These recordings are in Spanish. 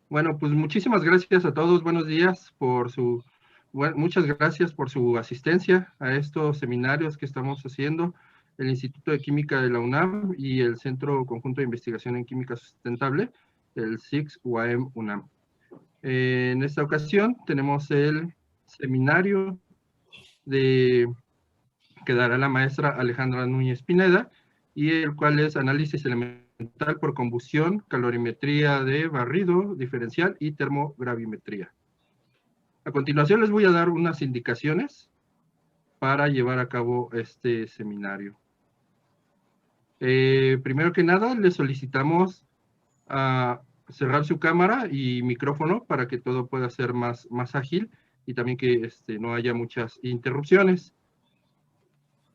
Bueno, pues muchísimas gracias a todos. Buenos días muchas gracias por su asistencia a estos seminarios que estamos haciendo el Instituto de Química de la UNAM y el Centro Conjunto de Investigación en Química Sustentable, el CICS-UAM UNAM. En esta ocasión tenemos el seminario que dará la maestra Alejandra Núñez Pineda, y el cual es análisis elemental por combustión, calorimetría de barrido diferencial y termogravimetría. A continuación les voy a dar unas indicaciones para llevar a cabo este seminario. Primero que nada, les solicitamos cerrar su cámara y micrófono para que todo pueda ser más ágil y también que no haya muchas interrupciones.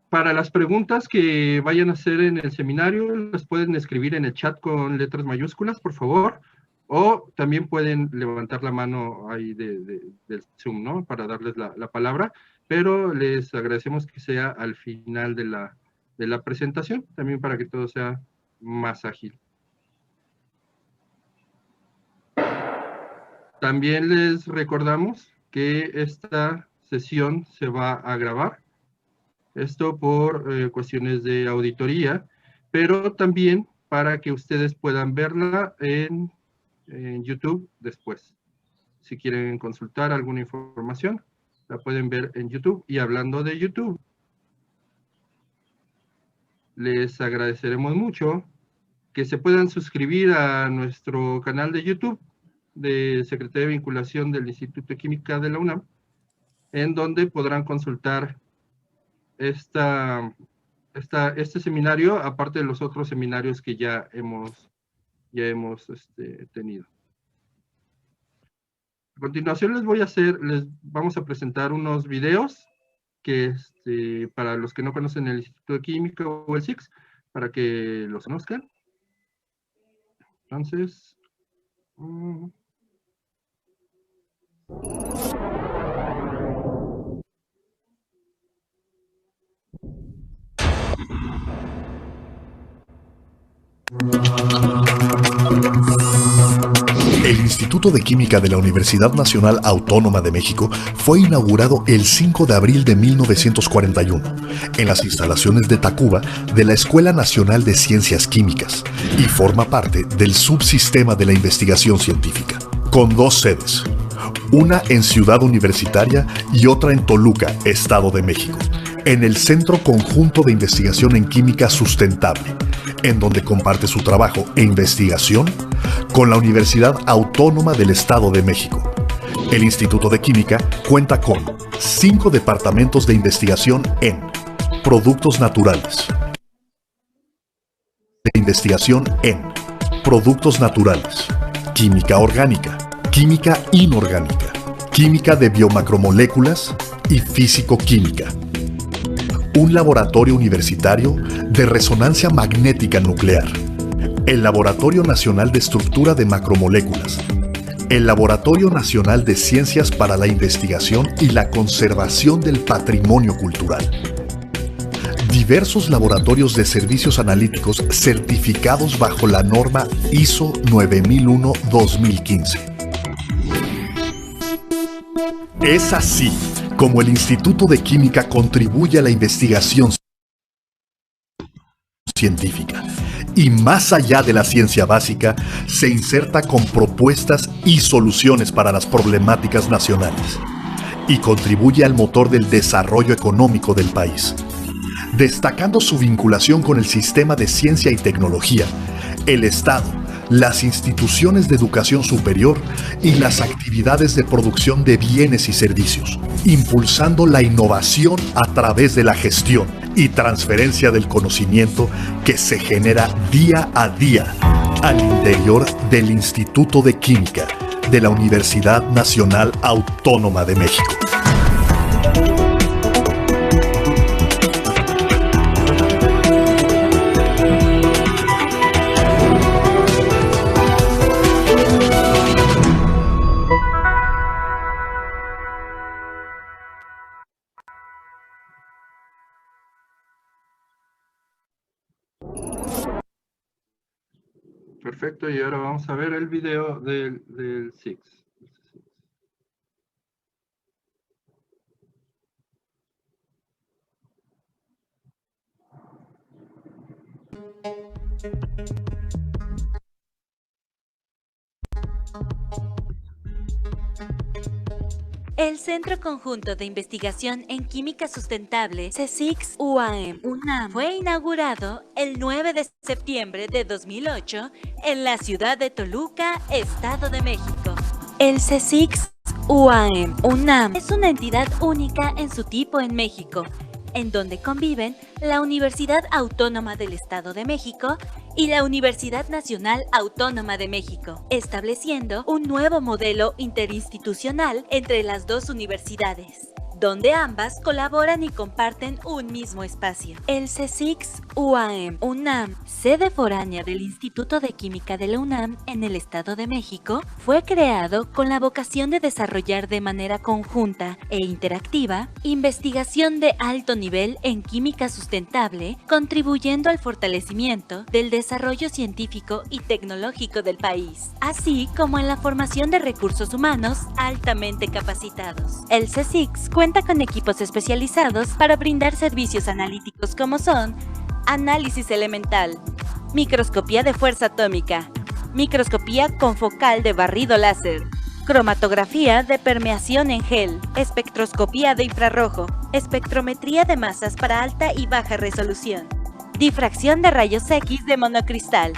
Para las preguntas que vayan a hacer en el seminario, las pueden escribir en el chat con letras mayúsculas, por favor, o también pueden levantar la mano ahí del Zoom, ¿no? Para darles la palabra, pero les agradecemos que sea al final de la presentación, también para que todo sea más ágil. También les recordamos que esta sesión se va a grabar. Esto por cuestiones de auditoría, pero también para que ustedes puedan verla en YouTube después. Si quieren consultar alguna información, la pueden ver en YouTube. Y hablando de YouTube, les agradeceremos mucho que se puedan suscribir a nuestro canal de YouTube de Secretaría de Vinculación del Instituto de Química de la UNAM, en donde podrán consultar este seminario, aparte de los otros seminarios que ya hemos tenido. A continuación les vamos a presentar unos videos que para los que no conocen el Instituto de Química o el CICS, para que los conozcan. Entonces, El Instituto de Química de la Universidad Nacional Autónoma de México fue inaugurado el 5 de abril de 1941 en las instalaciones de Tacuba de la Escuela Nacional de Ciencias Químicas y forma parte del subsistema de la investigación científica, con dos sedes, una en Ciudad Universitaria y otra en Toluca, Estado de México, en el Centro Conjunto de Investigación en Química Sustentable, en donde comparte su trabajo e investigación con la Universidad Autónoma del Estado de México. El Instituto de Química cuenta con 5 departamentos de investigación en productos naturales, química orgánica, química inorgánica, química de biomacromoléculas y físico-química. Un laboratorio universitario de resonancia magnética nuclear, el Laboratorio Nacional de Estructura de Macromoléculas, el Laboratorio Nacional de Ciencias para la Investigación y la Conservación del Patrimonio Cultural, diversos laboratorios de servicios analíticos certificados bajo la norma ISO 9001-2015. Es así como el Instituto de Química contribuye a la investigación científica y más allá de la ciencia básica, se inserta con propuestas y soluciones para las problemáticas nacionales y contribuye al motor del desarrollo económico del país, destacando su vinculación con el sistema de ciencia y tecnología, el Estado, las instituciones de educación superior y las actividades de producción de bienes y servicios, impulsando la innovación a través de la gestión y transferencia del conocimiento que se genera día a día al interior del Instituto de Química de la Universidad Nacional Autónoma de México. Perfecto, y ahora vamos a ver el video del SIGS. El Centro Conjunto de Investigación en Química Sustentable, CSIC-UAM-UNAM, fue inaugurado el 9 de septiembre de 2008 en la ciudad de Toluca, Estado de México. El CSIC-UAM-UNAM es una entidad única en su tipo en México, en donde conviven la Universidad Autónoma del Estado de México y la Universidad Nacional Autónoma de México, estableciendo un nuevo modelo interinstitucional entre las dos universidades, donde ambas colaboran y comparten un mismo espacio. El CSIC-UAM-UNAM, sede foránea del Instituto de Química de la UNAM en el Estado de México, fue creado con la vocación de desarrollar de manera conjunta e interactiva investigación de alto nivel en química sustentable, contribuyendo al fortalecimiento del desarrollo científico y tecnológico del país, así como en la formación de recursos humanos altamente capacitados. El CSIC cuenta con equipos especializados para brindar servicios analíticos como son análisis elemental, microscopía de fuerza atómica, microscopía confocal de barrido láser, cromatografía de permeación en gel, espectroscopía de infrarrojo, espectrometría de masas para alta y baja resolución, difracción de rayos X de monocristal,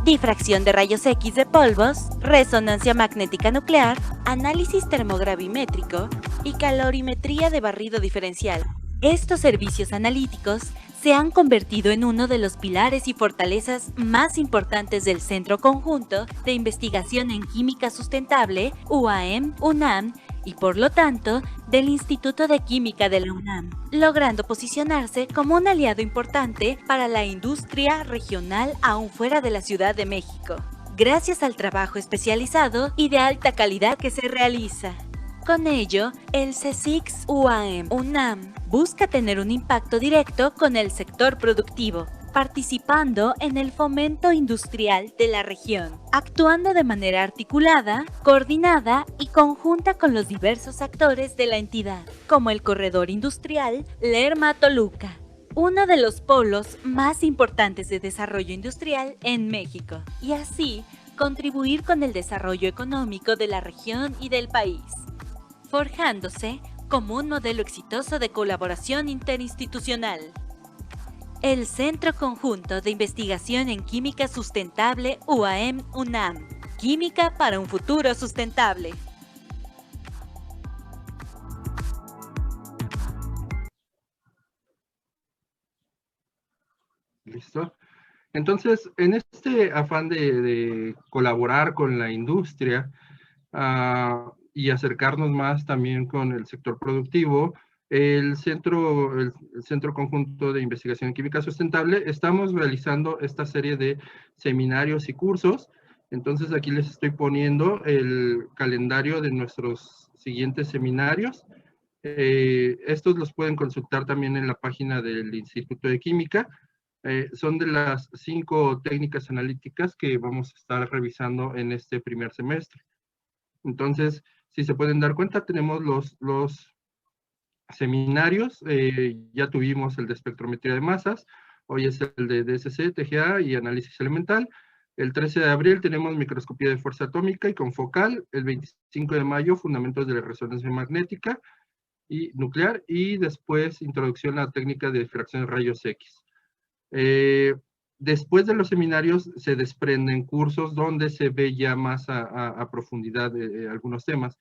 difracción de rayos X de polvos, resonancia magnética nuclear, análisis termogravimétrico y calorimetría de barrido diferencial. Estos servicios analíticos se han convertido en uno de los pilares y fortalezas más importantes del Centro Conjunto de Investigación en Química Sustentable, UAM-UNAM, y por lo tanto, del Instituto de Química de la UNAM, logrando posicionarse como un aliado importante para la industria regional aún fuera de la Ciudad de México, gracias al trabajo especializado y de alta calidad que se realiza. Con ello, el CSIC-UAM-UNAM busca tener un impacto directo con el sector productivo, participando en el fomento industrial de la región, actuando de manera articulada, coordinada y conjunta con los diversos actores de la entidad, como el corredor industrial Lerma-Toluca, uno de los polos más importantes de desarrollo industrial en México, y así contribuir con el desarrollo económico de la región y del país, forjándose como un modelo exitoso de colaboración interinstitucional. El Centro Conjunto de Investigación en Química Sustentable UAM-UNAM. Química para un futuro sustentable. ¿Listo? Entonces, en este afán de colaborar con la industria y acercarnos más también con el sector productivo, el Centro Conjunto de Investigación en Química Sustentable, estamos realizando esta serie de seminarios y cursos. Entonces, aquí les estoy poniendo el calendario de nuestros siguientes seminarios. Estos los pueden consultar también en la página del Instituto de Química. Son de las 5 técnicas analíticas que vamos a estar revisando en este primer semestre. Entonces, si se pueden dar cuenta, tenemos los seminarios. Ya tuvimos el de espectrometría de masas, hoy es el de DSC, TGA y análisis elemental. El 13 de abril tenemos microscopía de fuerza atómica y confocal. El 25 de mayo, fundamentos de la resonancia magnética y nuclear. Y después, introducción a la técnica de difracción de rayos X. Después de los seminarios se desprenden cursos donde se ve ya más a profundidad algunos temas.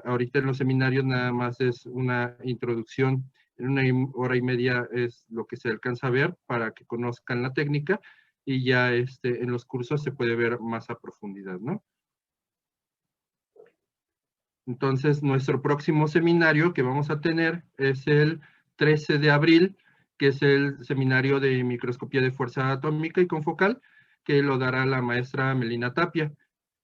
Ahorita en los seminarios nada más es una introducción, en 1 hora y media es lo que se alcanza a ver para que conozcan la técnica, y ya en los cursos se puede ver más a profundidad, ¿no? Entonces, nuestro próximo seminario que vamos a tener es el 13 de abril, que es el seminario de microscopía de fuerza atómica y confocal, que lo dará la maestra Melina Tapia.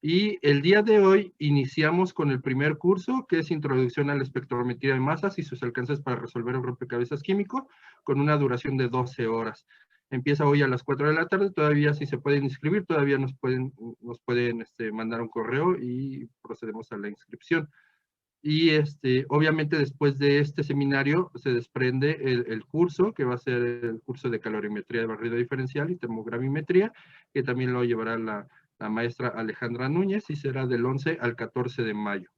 Y el día de hoy iniciamos con el primer curso, que es Introducción a la Espectrometría de Masas y sus alcances para resolver un rompecabezas químico, con una duración de 12 horas. Empieza hoy a las 4 de la tarde, todavía si se pueden inscribir, todavía nos pueden mandar un correo y procedemos a la inscripción. Y obviamente después de este seminario se desprende el curso, que va a ser el curso de calorimetría de barrido diferencial y termogravimetría, que también lo llevará la maestra Alejandra Núñez y será del 11 al 14 de mayo.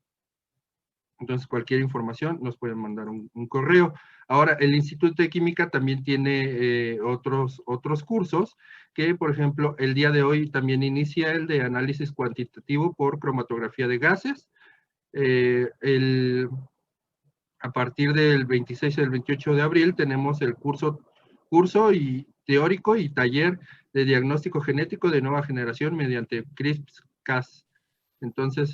Entonces, cualquier información nos pueden mandar un correo. Ahora, el Instituto de Química también tiene otros cursos, que por ejemplo, el día de hoy también inicia el de análisis cuantitativo por cromatografía de gases. A partir del 26 y del 28 de abril tenemos el curso y teórico y taller de diagnóstico genético de nueva generación mediante CRISPR-Cas. Entonces,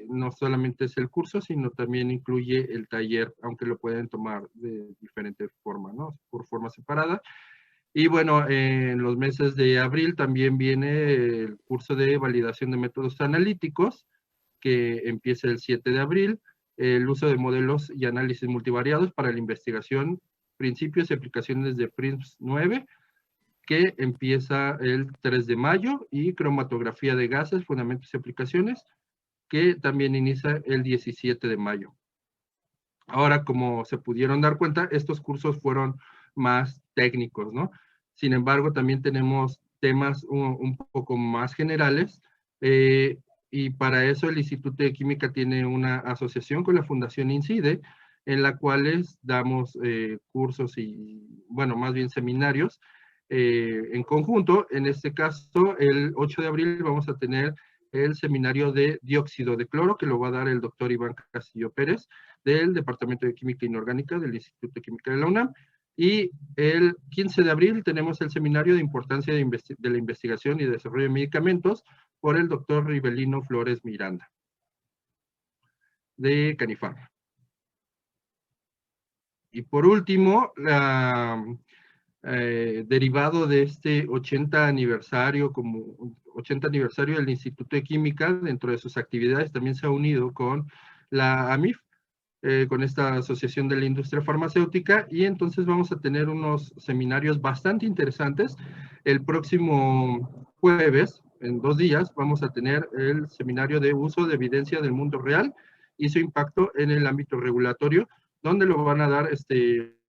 no solamente es el curso, sino también incluye el taller, aunque lo pueden tomar de diferente forma, ¿no? Por forma separada. Y bueno, en los meses de abril también viene el curso de validación de métodos analíticos, que empieza el 7 de abril, el uso de modelos y análisis multivariados para la investigación, principios y aplicaciones de PRINCE 9, que empieza el 3 de mayo, y cromatografía de gases, fundamentos y aplicaciones, que también inicia el 17 de mayo. Ahora, como se pudieron dar cuenta, estos cursos fueron más técnicos, ¿no? Sin embargo, también tenemos temas un poco más generales, y para eso el Instituto de Química tiene una asociación con la Fundación INCIDE, en la cual damos cursos y, bueno, más bien seminarios en conjunto. En este caso, el 8 de abril vamos a tener el seminario de dióxido de cloro, que lo va a dar el doctor Iván Castillo Pérez, del Departamento de Química Inorgánica del Instituto de Química de la UNAM. Y el 15 de abril tenemos el seminario de importancia de la investigación y desarrollo de medicamentos por el doctor Rivelino Flores Miranda, de Canifarma. Y por último, derivado de este 80 aniversario del Instituto de Química, dentro de sus actividades también se ha unido con la AMIF, con esta Asociación de la Industria Farmacéutica, y entonces vamos a tener unos seminarios bastante interesantes. El próximo jueves, en 2 días, vamos a tener el seminario de uso de evidencia del mundo real y su impacto en el ámbito regulatorio, donde lo van a dar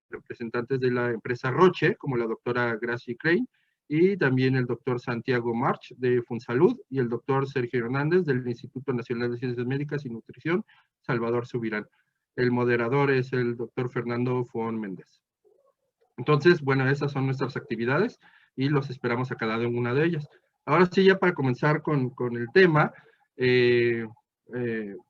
representantes de la empresa Roche, como la doctora Gracie Crane, y también el doctor Santiago March de Funsalud, y el doctor Sergio Hernández del Instituto Nacional de Ciencias Médicas y Nutrición, Salvador Subirán. El moderador es el doctor Fernando Fon Méndez. Entonces, bueno, esas son nuestras actividades y los esperamos a cada una de ellas. Ahora sí, ya para comenzar con el tema,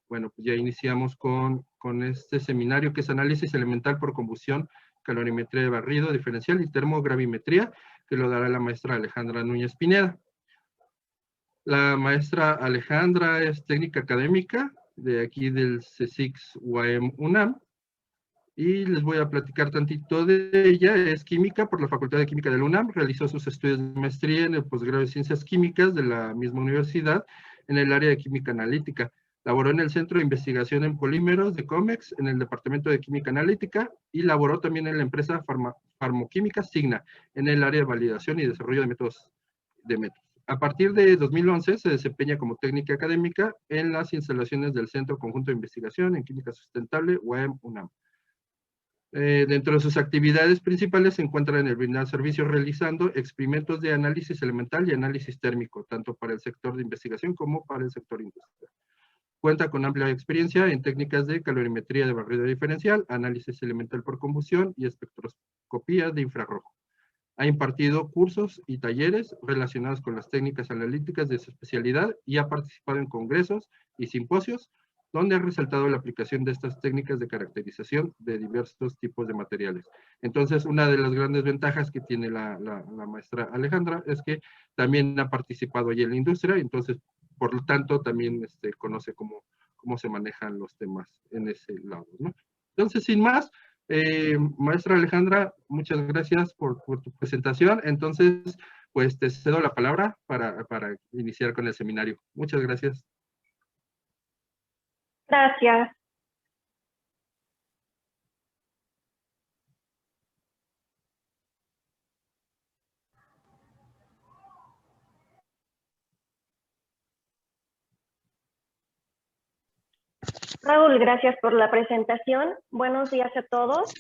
bueno, pues ya iniciamos con este seminario, que es análisis elemental por combustión, calorimetría de barrido diferencial y termogravimetría, que lo dará la maestra Alejandra Núñez Pineda. La maestra Alejandra es técnica académica de aquí del CSIC UAM UNAM, y les voy a platicar tantito de ella. Es química por la Facultad de Química de la UNAM, realizó sus estudios de maestría en el posgrado de Ciencias Químicas de la misma universidad en el área de química analítica. Laboró en el Centro de Investigación en Polímeros de COMEX, en el Departamento de Química Analítica, y laboró también en la empresa farmoquímica Signa, en el área de validación y desarrollo de métodos. A partir de 2011 se desempeña como técnica académica en las instalaciones del Centro Conjunto de Investigación en Química Sustentable, UAM-UNAM. Dentro de sus actividades principales se encuentran en el brindar servicios realizando experimentos de análisis elemental y análisis térmico, tanto para el sector de investigación como para el sector industrial. Cuenta con amplia experiencia en técnicas de calorimetría de barrido diferencial, análisis elemental por combustión y espectroscopía de infrarrojo. Ha impartido cursos y talleres relacionados con las técnicas analíticas de su especialidad y ha participado en congresos y simposios donde ha resaltado la aplicación de estas técnicas de caracterización de diversos tipos de materiales. Entonces, una de las grandes ventajas que tiene la maestra Alejandra es que también ha participado allí en la industria, entonces, por lo tanto, también conoce cómo se manejan los temas en ese lado, ¿no? Entonces, sin más, maestra Alejandra, muchas gracias por tu presentación. Entonces, pues te cedo la palabra para iniciar con el seminario. Muchas gracias. Gracias. Raúl, gracias por la presentación. Buenos días a todos.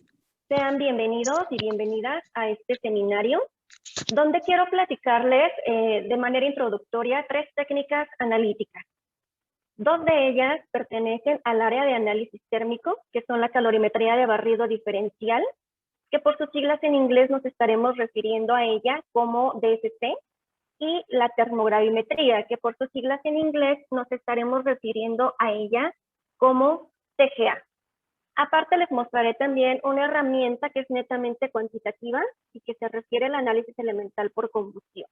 Sean bienvenidos y bienvenidas a este seminario, donde quiero platicarles de manera introductoria 3 técnicas analíticas. 2 de ellas pertenecen al área de análisis térmico, que son la calorimetría de barrido diferencial, que por sus siglas en inglés nos estaremos refiriendo a ella como DSC, y la termogravimetría, que por sus siglas en inglés nos estaremos refiriendo a ella como TGA. Aparte les mostraré también una herramienta que es netamente cuantitativa y que se refiere al análisis elemental por combustión.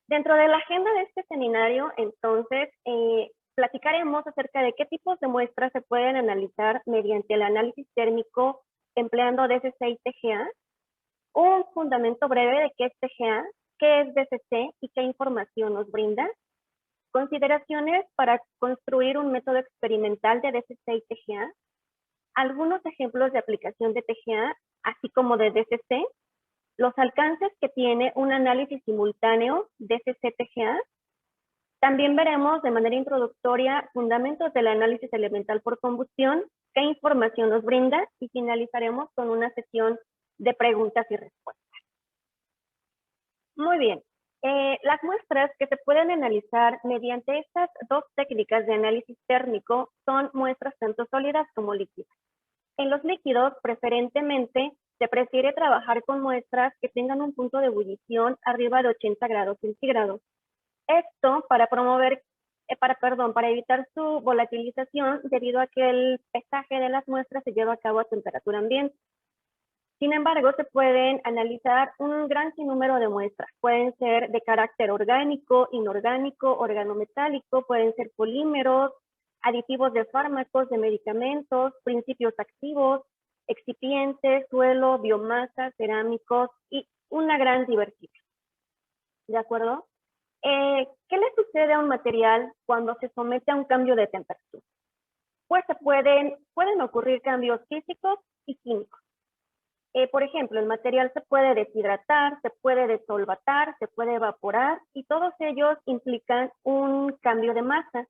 Dentro de la agenda de este seminario, entonces, platicaremos acerca de qué tipos de muestras se pueden analizar mediante el análisis térmico empleando DSC y TGA, un fundamento breve de qué es TGA, qué es DSC y qué información nos brinda, consideraciones para construir un método experimental de DSC y TGA, algunos ejemplos de aplicación de TGA, así como de DSC, los alcances que tiene un análisis simultáneo DSC-TGA. También veremos de manera introductoria fundamentos del análisis elemental por combustión, qué información nos brinda, y finalizaremos con una sesión de preguntas y respuestas. Muy bien. Las muestras que se pueden analizar mediante estas 2 técnicas de análisis térmico son muestras tanto sólidas como líquidas. En los líquidos, preferentemente, se prefiere trabajar con muestras que tengan un punto de ebullición arriba de 80 grados centígrados. Esto para para evitar su volatilización debido a que el pesaje de las muestras se lleva a cabo a temperatura ambiente. Sin embargo, se pueden analizar un gran sinnúmero de muestras. Pueden ser de carácter orgánico, inorgánico, organometálico, pueden ser polímeros, aditivos de fármacos, de medicamentos, principios activos, excipientes, suelo, biomasa, cerámicos y una gran diversidad. ¿De acuerdo? ¿Qué le sucede a un material cuando se somete a un cambio de temperatura? Pues pueden ocurrir cambios físicos y químicos. Por ejemplo, el material se puede deshidratar, se puede desolvatar, se puede evaporar, y todos ellos implican un cambio de masa.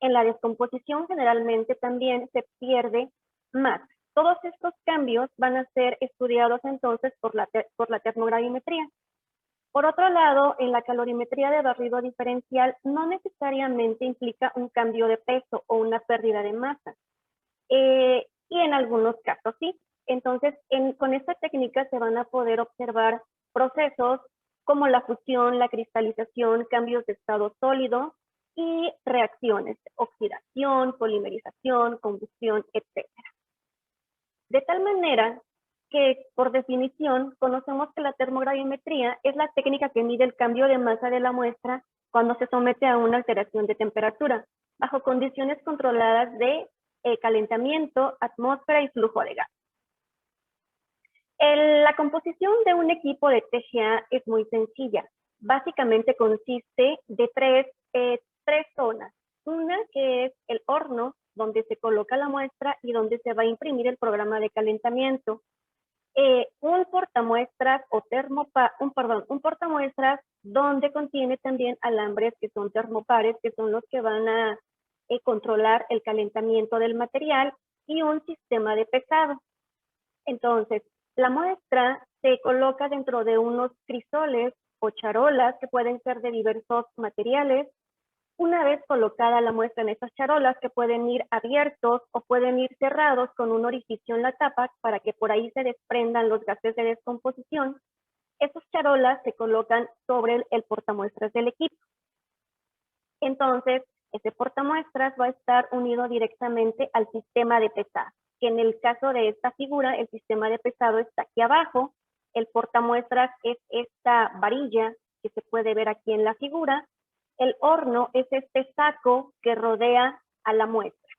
En la descomposición generalmente también se pierde masa. Todos estos cambios van a ser estudiados entonces por la termogravimetría. Por otro lado, en la calorimetría de barrido diferencial no necesariamente implica un cambio de peso o una pérdida de masa. Y en algunos casos sí. Entonces, con esta técnica se van a poder observar procesos como la fusión, la cristalización, cambios de estado sólido y reacciones, oxidación, polimerización, combustión, etc. De tal manera que, por definición, conocemos que la termogravimetría es la técnica que mide el cambio de masa de la muestra cuando se somete a una alteración de temperatura, bajo condiciones controladas de calentamiento, atmósfera y flujo de gas. La composición de un equipo de TGA es muy sencilla. Básicamente consiste de tres zonas. Una que es el horno, donde se coloca la muestra y donde se va a imprimir el programa de calentamiento. Un portamuestras o un portamuestras donde contiene también alambres que son termopares, que son los que van a controlar el calentamiento del material, y un sistema de pesado. Entonces, la muestra se coloca dentro de unos crisoles o charolas que pueden ser de diversos materiales. Una vez colocada la muestra en estas charolas, que pueden ir abiertos o pueden ir cerrados con un orificio en la tapa para que por ahí se desprendan los gases de descomposición, esas charolas se colocan sobre el portamuestras del equipo. Entonces, ese portamuestras va a estar unido directamente al sistema de pesado, que en el caso de esta figura, el sistema de pesado está aquí abajo, el portamuestras es esta varilla que se puede ver aquí en la figura, el horno es este saco que rodea a la muestra.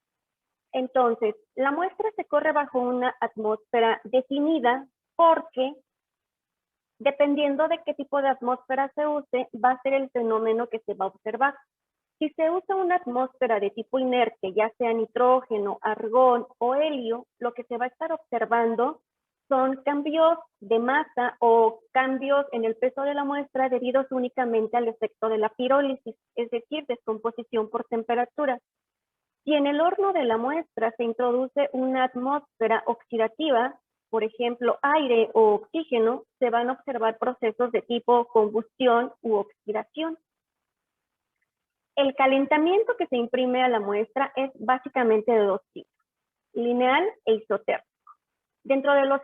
Entonces, la muestra se corre bajo una atmósfera definida porque, dependiendo de qué tipo de atmósfera se use, va a ser el fenómeno que se va a observar. Si se usa una atmósfera de tipo inerte, ya sea nitrógeno, argón o helio, lo que se va a estar observando son cambios de masa o cambios en el peso de la muestra debidos únicamente al efecto de la pirólisis, es decir, descomposición por temperatura. Si en el horno de la muestra se introduce una atmósfera oxidativa, por ejemplo, aire o oxígeno, se van a observar procesos de tipo combustión u oxidación. El calentamiento que se imprime a la muestra es básicamente de dos tipos, lineal e isotérmico. Dentro de los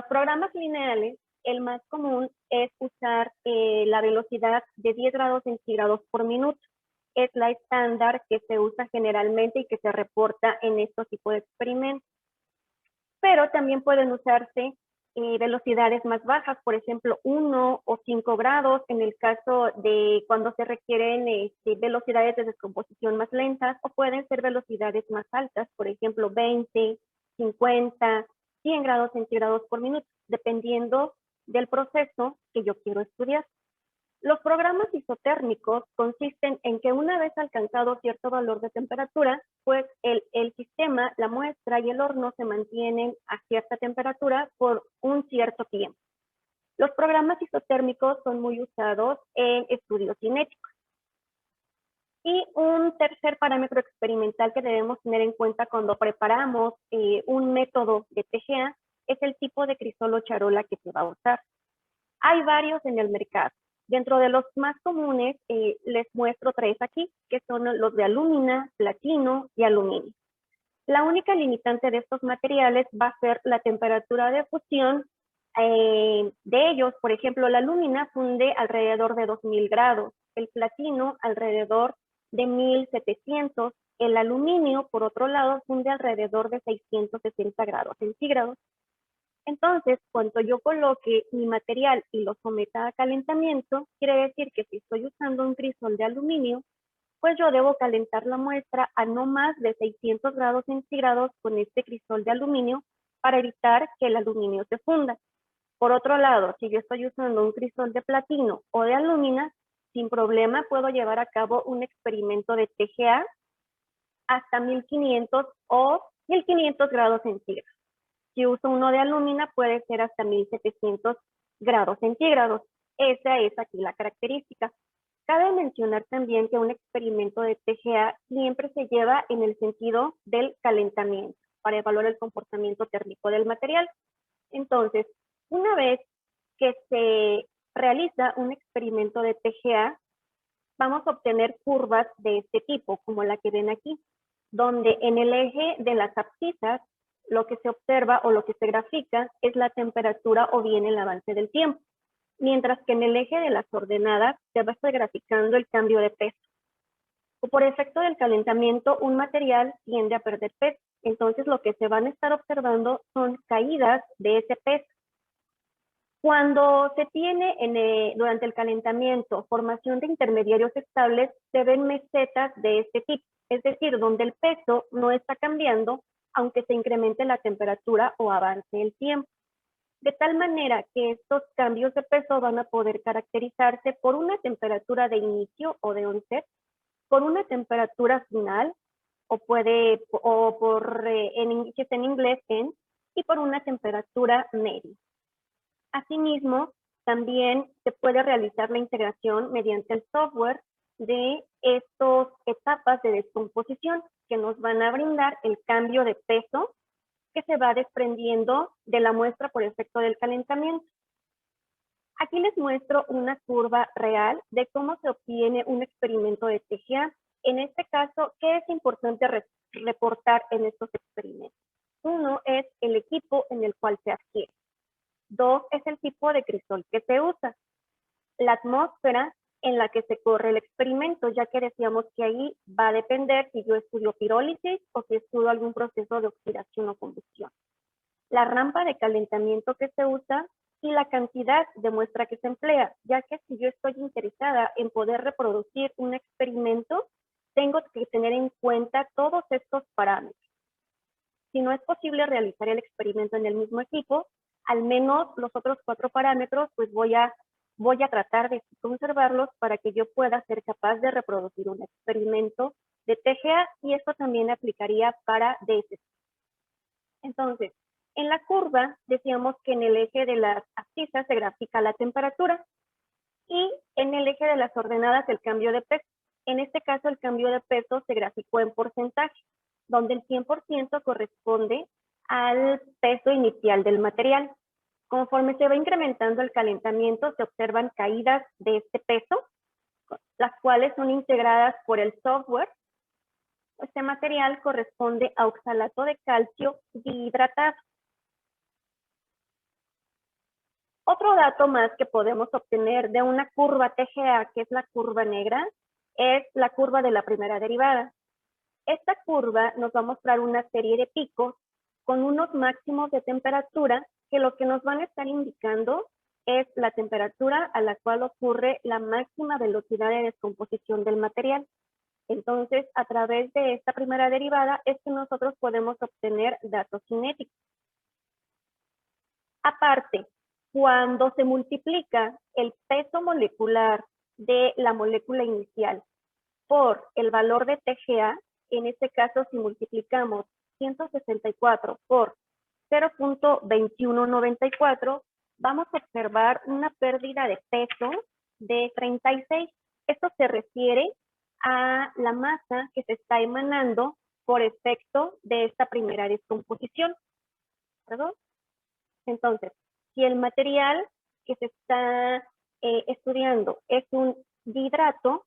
programas lineales, el más común es usar la velocidad de 10 grados centígrados por minuto. Es la estándar que se usa generalmente y que se reporta en estos tipos de experimentos. Pero también pueden usarse velocidades más bajas, por ejemplo, 1 o 5 grados, en el caso de cuando se requieren velocidades de descomposición más lentas, o pueden ser velocidades más altas, por ejemplo, 20, 50, 100 grados centígrados por minuto, dependiendo del proceso que yo quiero estudiar. Los programas isotérmicos consisten en que una vez alcanzado cierto valor de temperatura, pues el sistema, la muestra y el horno se mantienen a cierta temperatura por un cierto tiempo. Los programas isotérmicos son muy usados en estudios cinéticos. Y un tercer parámetro experimental que debemos tener en cuenta cuando preparamos un método de TGA es el tipo de crisol o charola que se va a usar. Hay varios en el mercado. Dentro de los más comunes, les muestro tres aquí, que son los de alúmina, platino y aluminio. La única limitante de estos materiales va a ser la temperatura de fusión de ellos. Por ejemplo, la alúmina funde alrededor de 2000 grados, el platino alrededor de 1700, el aluminio, por otro lado, funde alrededor de 660 grados centígrados. Entonces, cuando yo coloque mi material y lo someta a calentamiento, quiere decir que si estoy usando un crisol de aluminio, pues yo debo calentar la muestra a no más de 600 grados centígrados con este crisol de aluminio para evitar que el aluminio se funda. Por otro lado, si yo estoy usando un crisol de platino o de alúmina, sin problema puedo llevar a cabo un experimento de TGA hasta 1500 o 1500 grados centígrados. Si uso uno de alúmina, puede ser hasta 1700 grados centígrados. Esa es aquí la característica. Cabe mencionar también que un experimento de TGA siempre se lleva en el sentido del calentamiento para evaluar el comportamiento térmico del material. Entonces, una vez que se realiza un experimento de TGA, vamos a obtener curvas de este tipo, como la que ven aquí, donde en el eje de las abscisas lo que se observa o lo que se grafica es la temperatura o bien el avance del tiempo, mientras que en el eje de las ordenadas se va a estar graficando el cambio de peso. O por efecto del calentamiento, un material tiende a perder peso, entonces lo que se van a estar observando son caídas de ese peso. Cuando se tiene durante el calentamiento formación de intermediarios estables, se ven mesetas de este tipo, es decir, donde el peso no está cambiando, aunque se incremente la temperatura o avance el tiempo. De tal manera que estos cambios de peso van a poder caracterizarse por una temperatura de inicio o de onset, por una temperatura final, que está en inglés en, y por una temperatura media. Asimismo, también se puede realizar la integración mediante el software de estas etapas de descomposición que nos van a brindar el cambio de peso que se va desprendiendo de la muestra por efecto del calentamiento. Aquí les muestro una curva real de cómo se obtiene un experimento de TGA. En este caso, ¿qué es importante reportar en estos experimentos? Uno es el equipo en el cual se adquiere. Dos es el tipo de crisol que se usa. La atmósfera en la que se corre el experimento, ya que decíamos que ahí va a depender si yo estudio pirólisis o si estudio algún proceso de oxidación o combustión. La rampa de calentamiento que se usa y la cantidad de muestra que se emplea, ya que si yo estoy interesada en poder reproducir un experimento, tengo que tener en cuenta todos estos parámetros. Si no es posible realizar el experimento en el mismo equipo, al menos los otros 4 parámetros, pues voy a tratar de conservarlos para que yo pueda ser capaz de reproducir un experimento de TGA, y esto también aplicaría para DSC. Entonces, En la curva decíamos que en el eje de las abscisas se grafica la temperatura y en el eje de las ordenadas el cambio de peso. En este caso el cambio de peso se graficó en porcentaje, donde el 100% corresponde al peso inicial del material. Conforme se va incrementando el calentamiento, se observan caídas de este peso, las cuales son integradas por el software. Este material corresponde a oxalato de calcio dihidratado. Otro dato más que podemos obtener de una curva TGA, que es la curva negra, es la curva de la primera derivada. Esta curva nos va a mostrar una serie de picos con unos máximos de temperatura que lo que nos van a estar indicando es la temperatura a la cual ocurre la máxima velocidad de descomposición del material. Entonces, a través de esta primera derivada es que nosotros podemos obtener datos cinéticos. Aparte, cuando se multiplica el peso molecular de la molécula inicial por el valor de TGA, en este caso si multiplicamos 164 por 0.2194, vamos a observar una pérdida de peso de 36. Esto se refiere a la masa que se está emanando por efecto de esta primera descomposición. ¿Perdón? Entonces, si el material que se está estudiando es un dihidrato,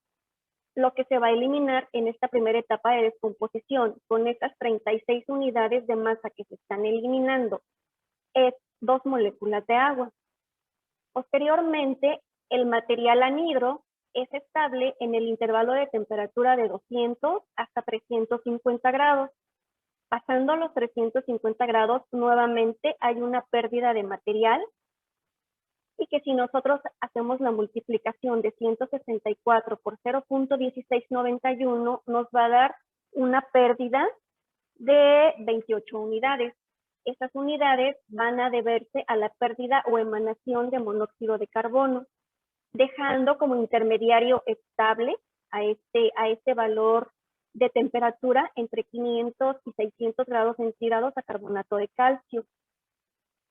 lo que se va a eliminar en esta primera etapa de descomposición con estas 36 unidades de masa que se están eliminando es 2 moléculas de agua. Posteriormente, el material anhidro es estable en el intervalo de temperatura de 200 hasta 350 grados. Pasando los 350 grados, nuevamente hay una pérdida de material y que si nosotros hacemos la multiplicación de 164 por 0.1691 nos va a dar una pérdida de 28 unidades. Estas unidades van a deberse a la pérdida o emanación de monóxido de carbono, dejando como intermediario estable a este valor de temperatura entre 500 y 600 grados centígrados a carbonato de calcio.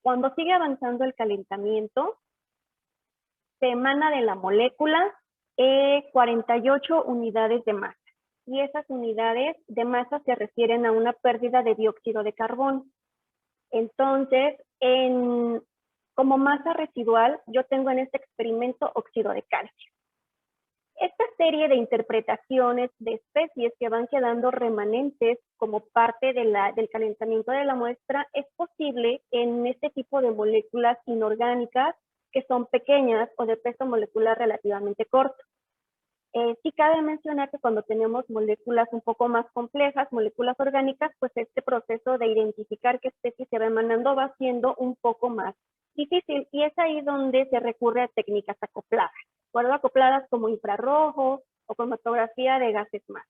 Cuando sigue avanzando el calentamiento, se emana de la molécula 48 unidades de masa. Y esas unidades de masa se refieren a una pérdida de dióxido de carbono. Entonces, como masa residual, yo tengo en este experimento óxido de calcio. Esta serie de interpretaciones de especies que van quedando remanentes como parte del calentamiento de la muestra es posible en este tipo de moléculas inorgánicas que son pequeñas o de peso molecular relativamente corto. Sí cabe mencionar que cuando tenemos moléculas un poco más complejas, moléculas orgánicas, pues este proceso de identificar qué especie se va emanando va siendo un poco más difícil y es ahí donde se recurre a técnicas acopladas, acopladas como infrarrojo o cromatografía de gases masa.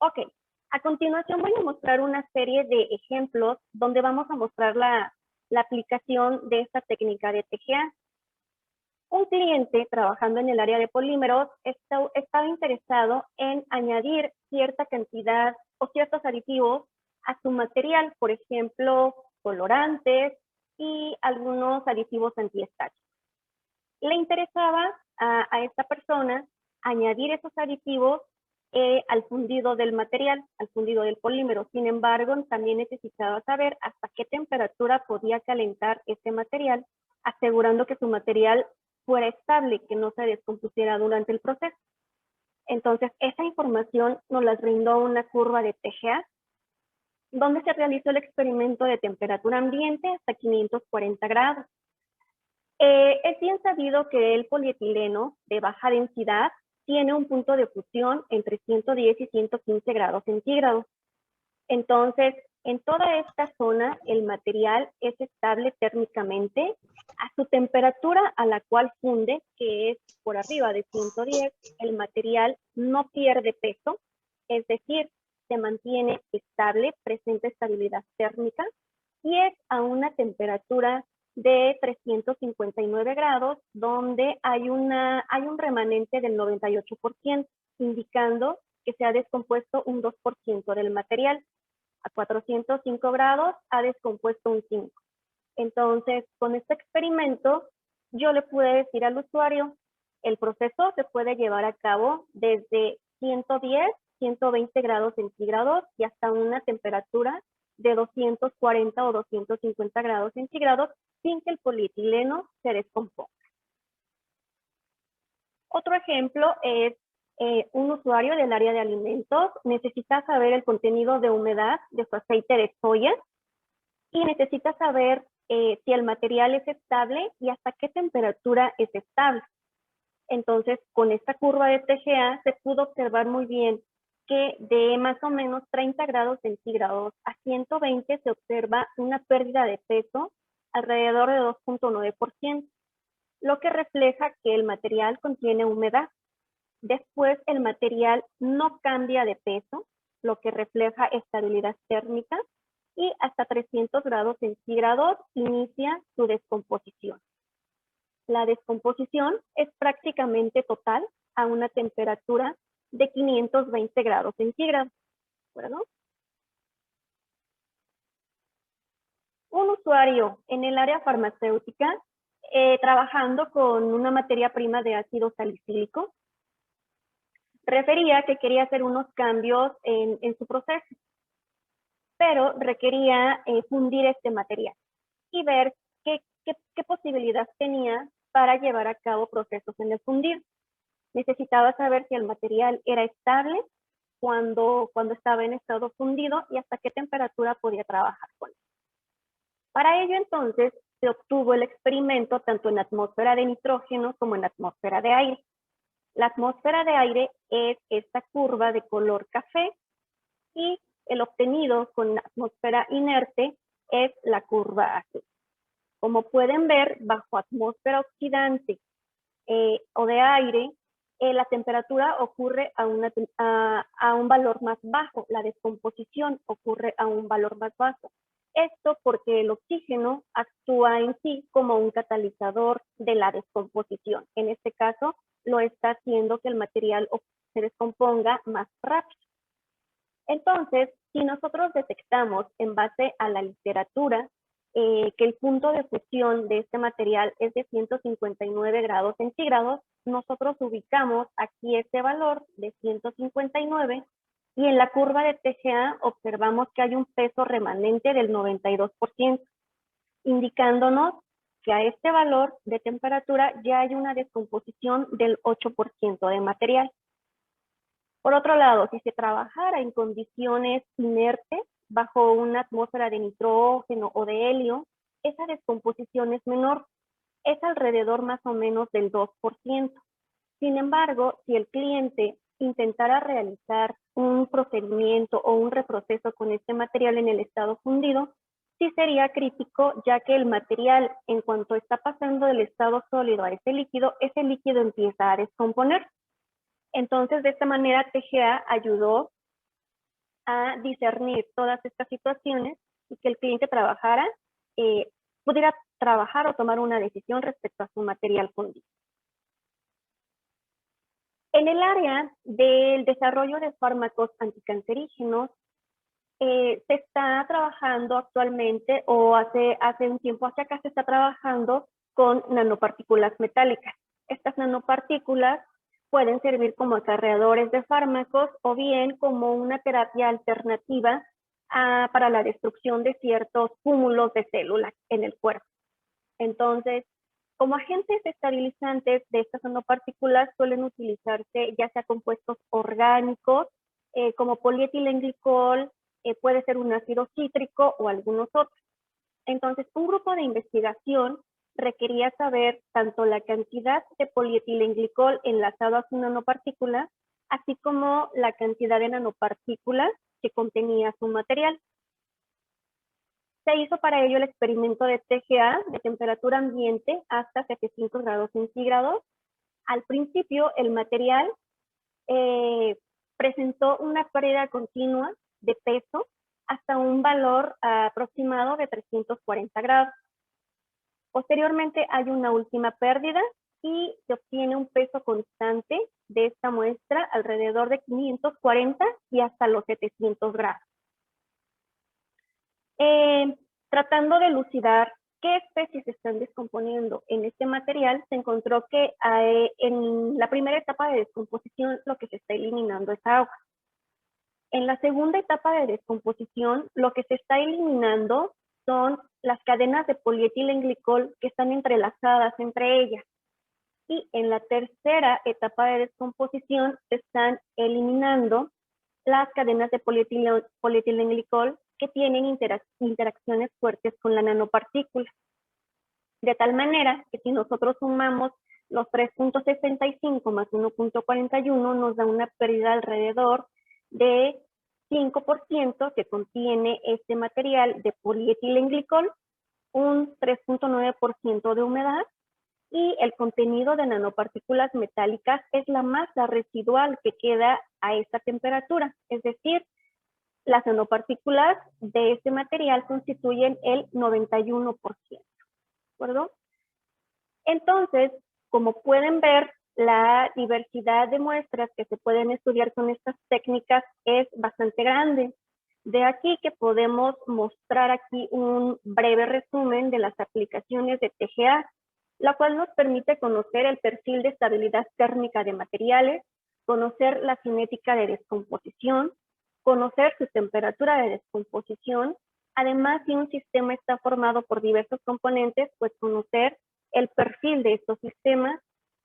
Ok, a continuación voy a mostrar una serie de ejemplos donde vamos a mostrar la aplicación de esta técnica de TGA. Un cliente trabajando en el área de polímeros estaba interesado en añadir cierta cantidad o ciertos aditivos a su material, por ejemplo, colorantes y algunos aditivos antiestáticos. Le interesaba a esta persona añadir esos aditivos al fundido del material, al fundido del polímero. Sin embargo, también necesitaba saber hasta qué temperatura podía calentar este material, asegurando que su material fuera estable, que no se descompusiera durante el proceso. Entonces, esa información nos la brindó una curva de TGA, donde se realizó el experimento de temperatura ambiente hasta 540 grados. Es bien sabido que el polietileno de baja densidad tiene un punto de fusión entre 110 y 115 grados centígrados. Entonces, en toda esta zona, el material es estable térmicamente a su temperatura a la cual funde, que es por arriba de 110, el material no pierde peso, es decir, se mantiene estable, presenta estabilidad térmica, y es a una temperatura de 359 grados, donde hay un remanente del 98%, indicando que se ha descompuesto un 2% del material. a 405 grados ha descompuesto un 5. Entonces, con este experimento, yo le pude decir al usuario, el proceso se puede llevar a cabo desde 110, 120 grados centígrados y hasta una temperatura de 240 o 250 grados centígrados sin que el polietileno se descomponga. Otro ejemplo es un usuario del área de alimentos necesita saber el contenido de humedad de su aceite de soya y necesita saber si el material es estable y hasta qué temperatura es estable. Entonces, con esta curva de TGA se pudo observar muy bien que de más o menos 30 grados centígrados a 120 se observa una pérdida de peso alrededor de 2.9%, lo que refleja que el material contiene humedad. Después, el material no cambia de peso, lo que refleja estabilidad térmica, y hasta 300 grados centígrados inicia su descomposición. La descomposición es prácticamente total a una temperatura de 520 grados centígrados. ¿De acuerdo? Un usuario en el área farmacéutica trabajando con una materia prima de ácido salicílico refería que quería hacer unos cambios en su proceso, pero requería fundir este material y ver qué posibilidad tenía para llevar a cabo procesos en el fundido. Necesitaba saber si el material era estable cuando estaba en estado fundido y hasta qué temperatura podía trabajar con él. Para ello, entonces, se obtuvo el experimento tanto en atmósfera de nitrógeno como en atmósfera de aire. La atmósfera de aire es esta curva de color café y el obtenido con atmósfera inerte es la curva azul. Como pueden ver, bajo atmósfera oxidante o de aire, la temperatura ocurre a un valor más bajo, la descomposición ocurre a un valor más bajo. Esto porque el oxígeno actúa en sí como un catalizador de la descomposición. En este caso, lo está haciendo que el material se descomponga más rápido. Entonces, si nosotros detectamos en base a la literatura que el punto de fusión de este material es de 159 grados centígrados, nosotros ubicamos aquí este valor de 159 y en la curva de TGA observamos que hay un peso remanente del 92%, indicándonos que a este valor de temperatura ya hay una descomposición del 8% de material. Por otro lado, si se trabajara en condiciones inertes, bajo una atmósfera de nitrógeno o de helio, esa descomposición es menor, es alrededor más o menos del 2%. Sin embargo, si el cliente intentara realizar un procedimiento o un reproceso con este material en el estado fundido, sí sería crítico, ya que el material, en cuanto está pasando del estado sólido a ese líquido empieza a descomponer. Entonces, de esta manera, TGA ayudó a discernir todas estas situaciones y que el cliente pudiera trabajar o tomar una decisión respecto a su material fundido. En el área del desarrollo de fármacos anticancerígenos, se está trabajando actualmente, o hace un tiempo hacia acá se está trabajando con nanopartículas metálicas. Estas nanopartículas pueden servir como acarreadores de fármacos o bien como una terapia alternativa para la destrucción de ciertos cúmulos de células en el cuerpo. Entonces, como agentes estabilizantes de estas nanopartículas suelen utilizarse ya sea compuestos orgánicos, como polietilenglicol, puede ser un ácido cítrico o algunos otros. Entonces, un grupo de investigación requería saber tanto la cantidad de polietilenglicol enlazado a su nanopartícula, así como la cantidad de nanopartículas que contenía su material. Se hizo para ello el experimento de TGA de temperatura ambiente hasta 700 grados centígrados. Al principio, el material presentó una pérdida continua de peso hasta un valor aproximado de 340 grados. Posteriormente hay una última pérdida y se obtiene un peso constante de esta muestra alrededor de 540 y hasta los 700 grados. Tratando de elucidar qué especies se están descomponiendo en este material, se encontró que en la primera etapa de descomposición lo que se está eliminando es agua. En la segunda etapa de descomposición, lo que se está eliminando son las cadenas de polietilenglicol que están entrelazadas entre ellas. Y en la tercera etapa de descomposición se están eliminando las cadenas de polietilenglicol que tienen interacciones fuertes con la nanopartícula. De tal manera que si nosotros sumamos los 3.65 más 1.41 nos da una pérdida alrededor de 5% que contiene este material de polietilenglicol, un 3.9% de humedad, y el contenido de nanopartículas metálicas es la masa residual que queda a esta temperatura, es decir, las nanopartículas de este material constituyen el 91%, ¿de acuerdo? Entonces, como pueden ver, la diversidad de muestras que se pueden estudiar con estas técnicas es bastante grande. De aquí que podemos mostrar aquí un breve resumen de las aplicaciones de TGA, la cual nos permite conocer el perfil de estabilidad térmica de materiales, conocer la cinética de descomposición, conocer su temperatura de descomposición. Además, si un sistema está formado por diversos componentes, pues conocer el perfil de estos sistemas,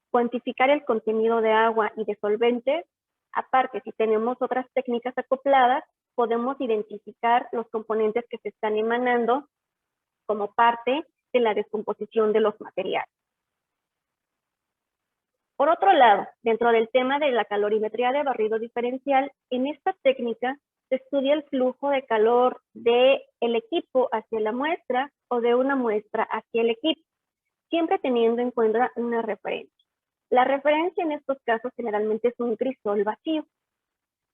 cuantificar el contenido de agua y de solventes. Aparte, si tenemos otras técnicas acopladas, podemos identificar los componentes que se están emanando como parte de la descomposición de los materiales. Por otro lado, dentro del tema de la calorimetría de barrido diferencial, en esta técnica se estudia el flujo de calor del equipo hacia la muestra o de una muestra hacia el equipo, siempre teniendo en cuenta una referencia. La referencia en estos casos generalmente es un crisol vacío.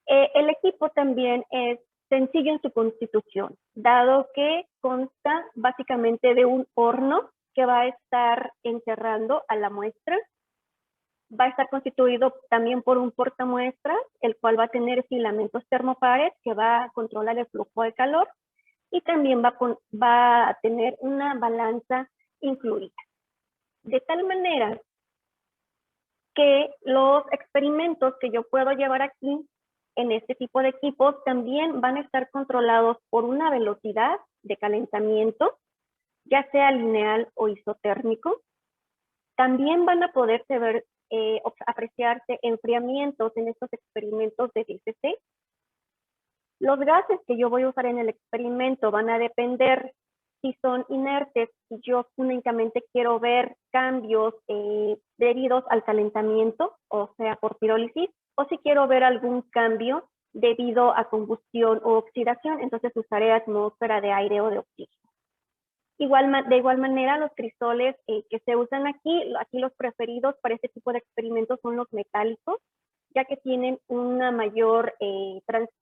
El equipo también es sencillo en su constitución, dado que consta básicamente de un horno que va a estar encerrando a la muestra. Va a estar constituido también por un portamuestras, el cual va a tener filamentos termopares que va a controlar el flujo de calor, y también va a tener una balanza incluida. De tal manera que los experimentos que yo puedo llevar aquí en este tipo de equipos también van a estar controlados por una velocidad de calentamiento, ya sea lineal o isotérmico. También van a poderse apreciarse enfriamientos en estos experimentos de DCC. Los gases que yo voy a usar en el experimento van a depender si son inertes, si yo únicamente quiero ver cambios debidos al calentamiento, o sea, por pirólisis, o si quiero ver algún cambio debido a combustión o oxidación, entonces usaré atmósfera de aire o de oxígeno. De igual manera, los crisoles que se usan aquí los preferidos para este tipo de experimentos son los metálicos, ya que tienen una mayor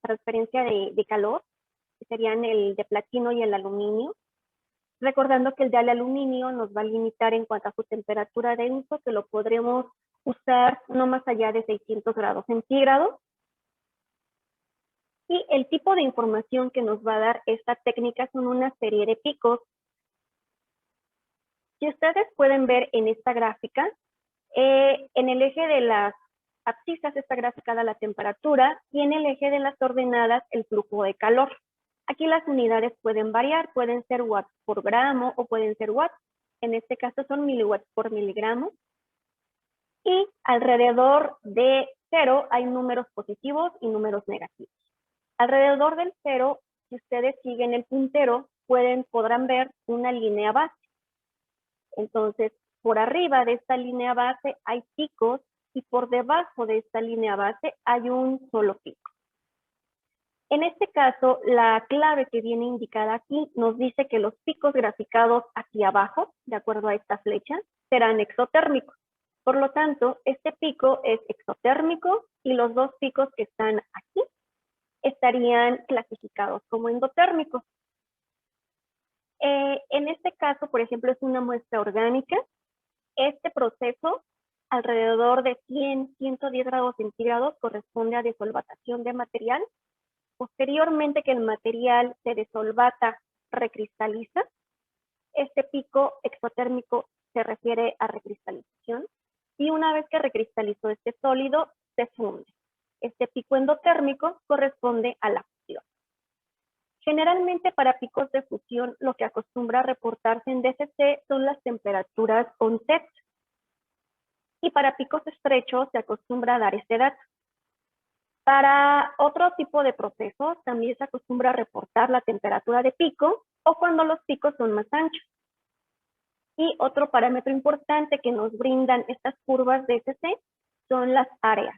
transferencia de calor, que serían el de platino y el aluminio. Recordando que el de aluminio nos va a limitar en cuanto a su temperatura de uso, que lo podremos usar no más allá de 600 grados centígrados. Y el tipo de información que nos va a dar esta técnica son una serie de picos. Si ustedes pueden ver en esta gráfica, en el eje de las abscisas está graficada la temperatura y en el eje de las ordenadas el flujo de calor. Aquí las unidades pueden variar, pueden ser watts por gramo o pueden ser watts. En este caso son miliwatts por miligramo. Y alrededor de 0 hay números positivos y números negativos. Alrededor del 0, si ustedes siguen el puntero, podrán ver una línea base. Entonces, por arriba de esta línea base hay picos y por debajo de esta línea base hay un solo pico. En este caso, la clave que viene indicada aquí nos dice que los picos graficados hacia abajo, de acuerdo a esta flecha, serán exotérmicos. Por lo tanto, este pico es exotérmico y los dos picos que están aquí estarían clasificados como endotérmicos. En este caso, por ejemplo, es una muestra orgánica. Este proceso, alrededor de 100-110 grados centígrados, corresponde a desolvatación de material. Posteriormente que el material se desolvata recristaliza. Este pico exotérmico se refiere a recristalización. Y una vez que recristalizó este sólido, se funde. Este pico endotérmico corresponde a la fusión. Generalmente para picos de fusión lo que acostumbra a reportarse en DCC son las temperaturas onset. Y para picos estrechos se acostumbra a dar este dato. Para otro tipo de procesos también se acostumbra a reportar la temperatura de pico o cuando los picos son más anchos. Y otro parámetro importante que nos brindan estas curvas DCC son las áreas,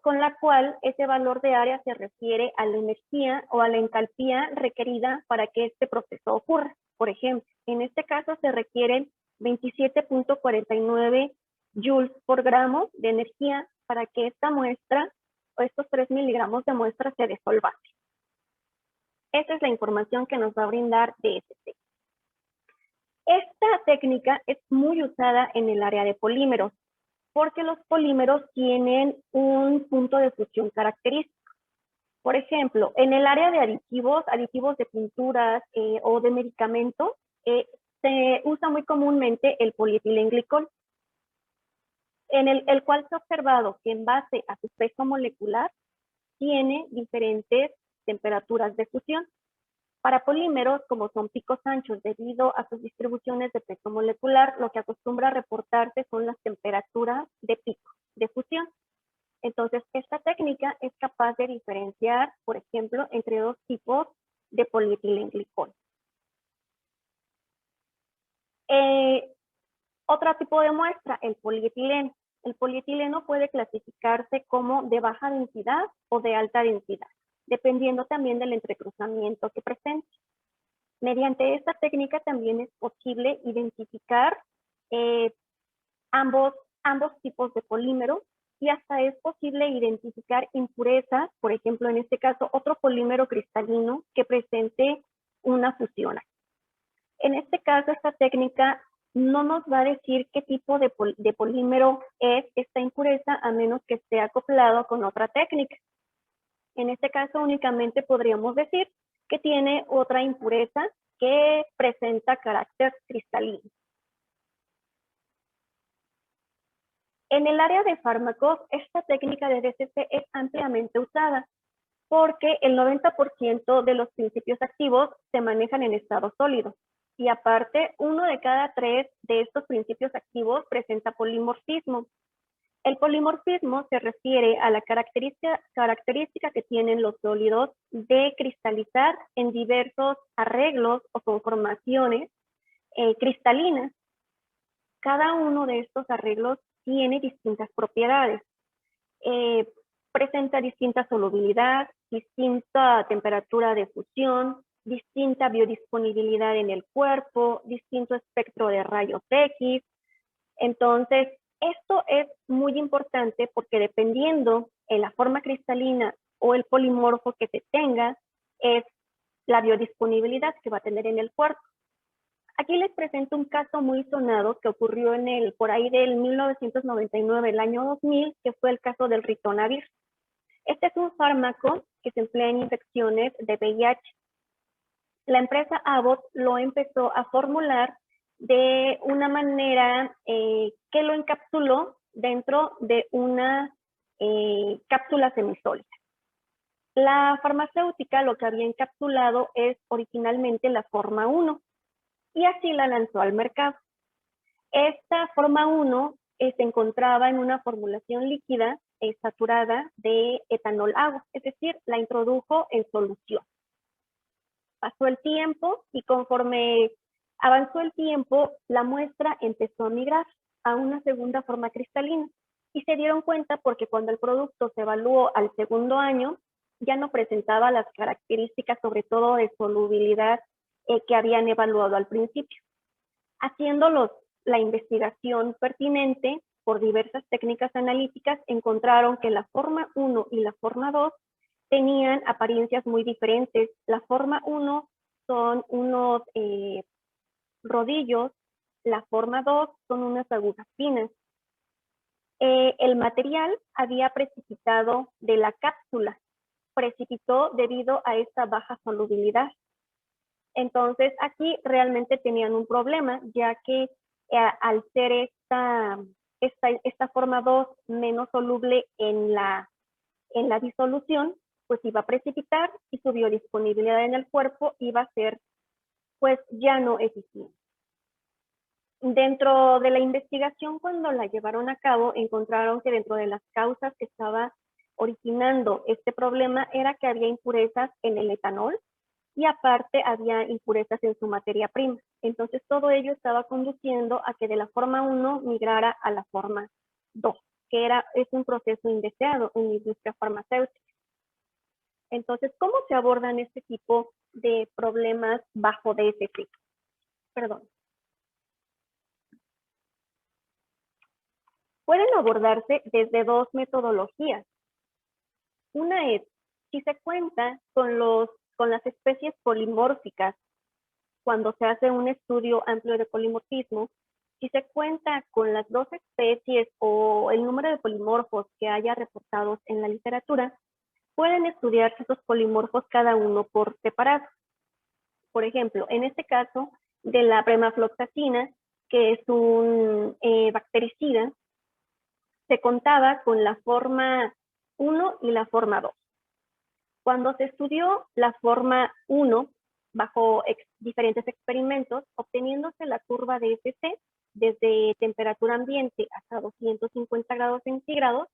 con la cual ese valor de área se refiere a la energía o a la entalpía requerida para que este proceso ocurra. Por ejemplo, en este caso se requieren 27.49 joules por gramo de energía para que esta muestra o estos 3 miligramos de muestra se desolvase. Esa es la información que nos va a brindar DSC. Esta técnica es muy usada en el área de polímeros, porque los polímeros tienen un punto de fusión característico. Por ejemplo, en el área de aditivos de pinturas o de medicamentos, se usa muy comúnmente el polietilenglicol, en el cual se ha observado que en base a su peso molecular tiene diferentes temperaturas de fusión. Para polímeros, como son picos anchos debido a sus distribuciones de peso molecular, lo que acostumbra a reportarse son las temperaturas de pico de fusión. Entonces, esta técnica es capaz de diferenciar, por ejemplo, entre dos tipos de polietilenglicol. Otro tipo de muestra, el polietileno. El polietileno puede clasificarse como de baja densidad o de alta densidad, dependiendo también del entrecruzamiento que presente. Mediante esta técnica también es posible identificar ambos tipos de polímeros y hasta es posible identificar impurezas, por ejemplo, en este caso, otro polímero cristalino que presente una fusión. En este caso, esta técnica no nos va a decir qué tipo de polímero es esta impureza a menos que esté acoplado con otra técnica. En este caso únicamente podríamos decir que tiene otra impureza que presenta carácter cristalino. En el área de fármacos, esta técnica de DCC es ampliamente usada porque el 90% de los principios activos se manejan en estado sólido. Y aparte, 1 de cada 3 de estos principios activos presenta polimorfismo. El polimorfismo se refiere a la característica que tienen los sólidos de cristalizar en diversos arreglos o conformaciones cristalinas. Cada uno de estos arreglos tiene distintas propiedades. Presenta distinta solubilidad, distinta temperatura de fusión, distinta biodisponibilidad en el cuerpo, distinto espectro de rayos X. Entonces, esto es muy importante porque dependiendo en la forma cristalina o el polimorfo que se tenga, es la biodisponibilidad que va a tener en el cuerpo. Aquí les presento un caso muy sonado que ocurrió por ahí del 1999, el año 2000, que fue el caso del ritonavir. Este es un fármaco que se emplea en infecciones de VIH. La empresa Abbott lo empezó a formular de una manera que lo encapsuló dentro de una cápsula semisólida. La farmacéutica lo que había encapsulado es originalmente la forma 1 y así la lanzó al mercado. Esta forma 1 se encontraba en una formulación líquida saturada de etanol agua, es decir, la introdujo en solución. Pasó el tiempo y conforme avanzó el tiempo, la muestra empezó a migrar a una segunda forma cristalina y se dieron cuenta porque cuando el producto se evaluó al segundo año, ya no presentaba las características, sobre todo de solubilidad, que habían evaluado al principio. Haciendo la investigación pertinente por diversas técnicas analíticas, encontraron que la forma 1 y la forma 2 tenían apariencias muy diferentes. La forma 1 son unos rodillos, la forma 2 son unas agujas finas. El material había precipitado de la cápsula, precipitó debido a esta baja solubilidad. Entonces, aquí realmente tenían un problema, ya que al ser esta forma 2 menos soluble en la disolución, pues iba a precipitar y su biodisponibilidad en el cuerpo iba a ser, pues, ya no eficiente. Dentro de la investigación, cuando la llevaron a cabo, encontraron que dentro de las causas que estaba originando este problema era que había impurezas en el etanol y aparte había impurezas en su materia prima. Entonces todo ello estaba conduciendo a que de la forma 1 migrara a la forma 2, que es un proceso indeseado en la industria farmacéutica. Entonces, ¿cómo se abordan este tipo de problemas bajo DSC? Perdón. Pueden abordarse desde dos metodologías. Una es, si se cuenta con las especies polimórficas, cuando se hace un estudio amplio de polimorfismo, si se cuenta con las dos especies o el número de polimorfos que haya reportados en la literatura, pueden estudiarse esos polimorfos cada uno por separado. Por ejemplo, en este caso de la bremafloxacina, que es un bactericida, se contaba con la forma 1 y la forma 2. Cuando se estudió la forma 1 bajo diferentes experimentos, obteniéndose la curva de SC desde temperatura ambiente hasta 250 grados centígrados,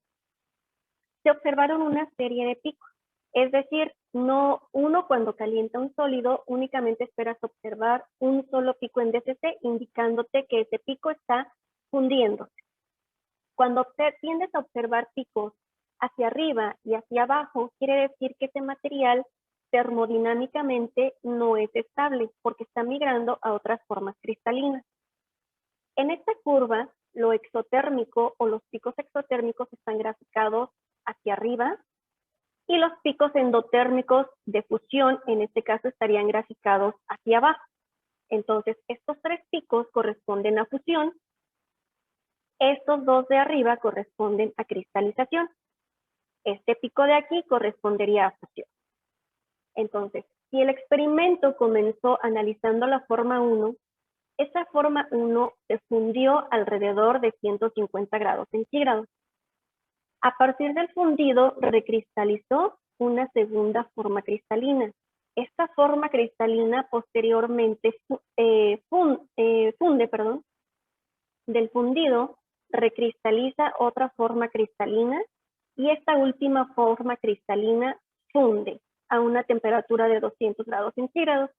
se observaron una serie de picos. Es decir, uno cuando calienta un sólido únicamente esperas observar un solo pico en DCC, indicándote que ese pico está fundiéndose. Cuando tiendes a observar picos hacia arriba y hacia abajo, quiere decir que ese material termodinámicamente no es estable porque está migrando a otras formas cristalinas. En esta curva, lo exotérmico o los picos exotérmicos están graficados hacia arriba y los picos endotérmicos de fusión, en este caso, estarían graficados hacia abajo. Entonces, estos tres picos corresponden a fusión. Estos dos de arriba corresponden a cristalización. Este pico de aquí correspondería a fusión. Entonces, si el experimento comenzó analizando la forma 1, esa forma 1 se fundió alrededor de 150 grados centígrados. A partir del fundido, recristalizó una segunda forma cristalina. Esta forma cristalina posteriormente del fundido, recristaliza otra forma cristalina y esta última forma cristalina funde a una temperatura de 200 grados centígrados.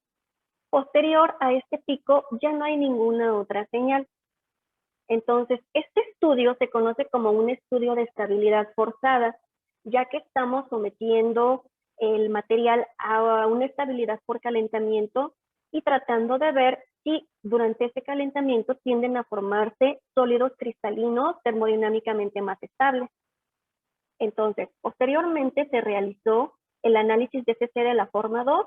Posterior a este pico ya no hay ninguna otra señal. Entonces, este estudio se conoce como un estudio de estabilidad forzada, ya que estamos sometiendo el material a una estabilidad por calentamiento y tratando de ver si durante ese calentamiento tienden a formarse sólidos cristalinos termodinámicamente más estables. Entonces, posteriormente se realizó el análisis de CC de la forma 2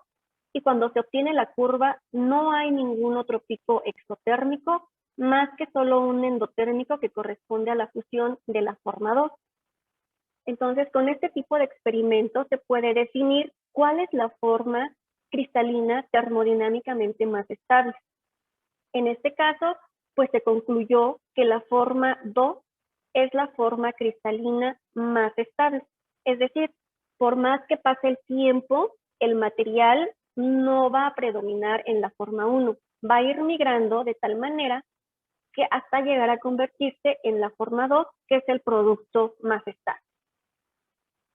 y cuando se obtiene la curva no hay ningún otro pico exotérmico más que solo un endotérmico que corresponde a la fusión de la forma 2. Entonces, con este tipo de experimentos se puede definir cuál es la forma cristalina termodinámicamente más estable. En este caso, pues se concluyó que la forma 2 es la forma cristalina más estable. Es decir, por más que pase el tiempo, el material no va a predominar en la forma 1. Va a ir migrando de tal manera que hasta llegar a convertirse en la forma 2, que es el producto más estable,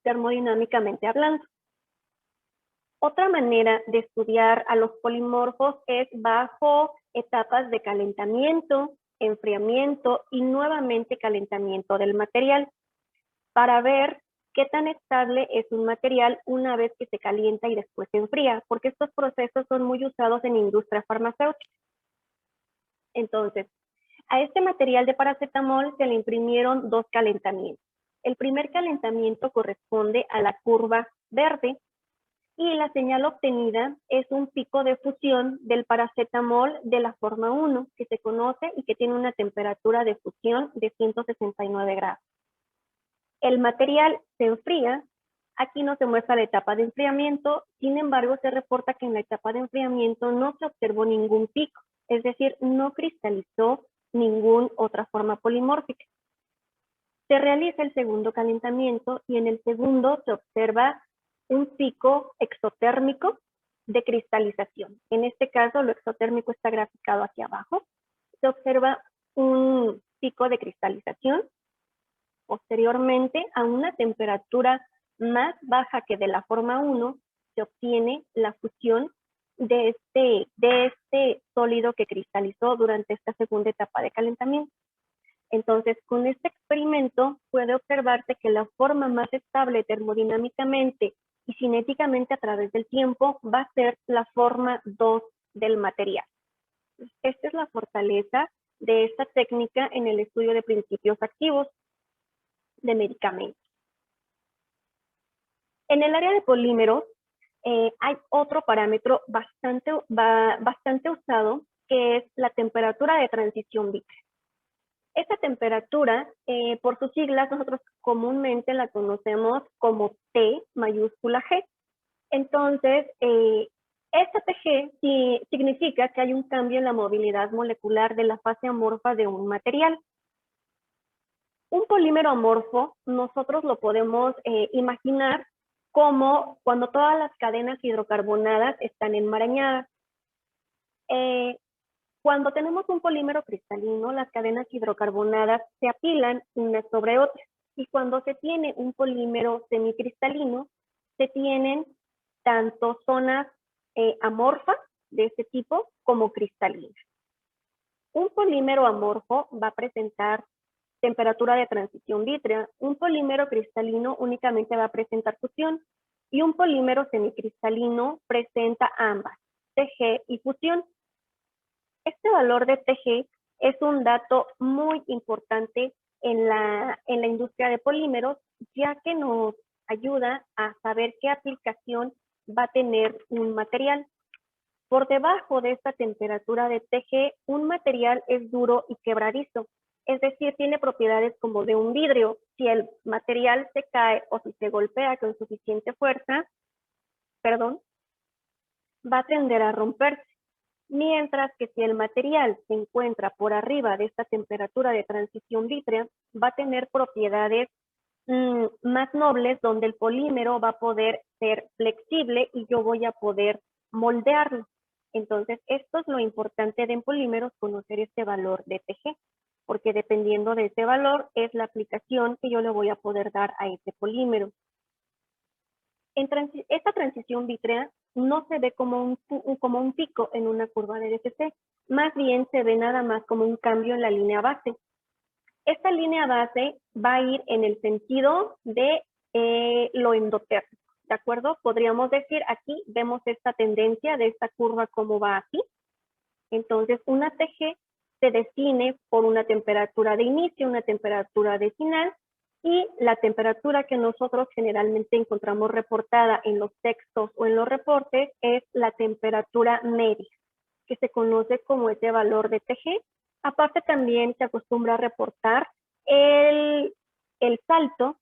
termodinámicamente hablando. Otra manera de estudiar a los polimorfos es bajo etapas de calentamiento, enfriamiento y nuevamente calentamiento del material, para ver qué tan estable es un material una vez que se calienta y después se enfría, porque estos procesos son muy usados en industria farmacéutica. Entonces, a este material de paracetamol se le imprimieron dos calentamientos. El primer calentamiento corresponde a la curva verde y la señal obtenida es un pico de fusión del paracetamol de la forma 1, que se conoce y que tiene una temperatura de fusión de 169 grados. El material se enfría Aquí no se muestra la etapa de enfriamiento, sin embargo, se reporta que en la etapa de enfriamiento no se observó ningún pico, es decir, no cristalizó ninguna otra forma polimórfica. Se realiza el segundo calentamiento y en el segundo se observa un pico exotérmico de cristalización. En este caso, lo exotérmico está graficado aquí abajo. Se observa un pico de cristalización. Posteriormente, a una temperatura más baja que de la forma 1, se obtiene la fusión de este sólido que cristalizó durante esta segunda etapa de calentamiento. Entonces, con este experimento puede observarse que la forma más estable termodinámicamente y cinéticamente a través del tiempo va a ser la forma 2 del material. Esta es la fortaleza de esta técnica en el estudio de principios activos de medicamentos. En el área de polímeros hay otro parámetro bastante usado, que es la temperatura de transición vítrea. Esta temperatura, por sus siglas, nosotros comúnmente la conocemos como T mayúscula G. Entonces, esta TG significa que hay un cambio en la movilidad molecular de la fase amorfa de un material. Un polímero amorfo, nosotros lo podemos imaginar como cuando todas las cadenas hidrocarbonadas están enmarañadas. Cuando tenemos un polímero cristalino, las cadenas hidrocarbonadas se apilan unas sobre otras. Y cuando se tiene un polímero semicristalino, se tienen tanto zonas amorfas de este tipo como cristalinas. Un polímero amorfo va a presentar temperatura de transición vítrea. Un polímero cristalino únicamente va a presentar fusión. Y un polímero semicristalino presenta ambas, TG y fusión. Este valor de TG es un dato muy importante en la industria de polímeros, ya que nos ayuda a saber qué aplicación va a tener un material. Por debajo de esta temperatura de TG, un material es duro y quebradizo, es decir, tiene propiedades como de un vidrio. Si el material se cae o si se golpea con suficiente fuerza, va a tender a romperse. Mientras que si el material se encuentra por arriba de esta temperatura de transición vítrea, va a tener propiedades más nobles, donde el polímero va a poder ser flexible y yo voy a poder moldearlo. Entonces, esto es lo importante de polímeros, conocer este valor de TG, porque dependiendo de ese valor es la aplicación que yo le voy a poder dar a ese polímero. Esta transición vítrea no se ve como un pico en una curva de DCC, más bien se ve nada más como un cambio en la línea base. Esta línea base va a ir en el sentido de lo endotérmico, ¿de acuerdo? Podríamos decir, aquí vemos esta tendencia de esta curva como va así. Entonces, una TG se define por una temperatura de inicio, una temperatura de final, y la temperatura que nosotros generalmente encontramos reportada en los textos o en los reportes es la temperatura media, que se conoce como ese valor de TG. Aparte también se acostumbra a reportar el salto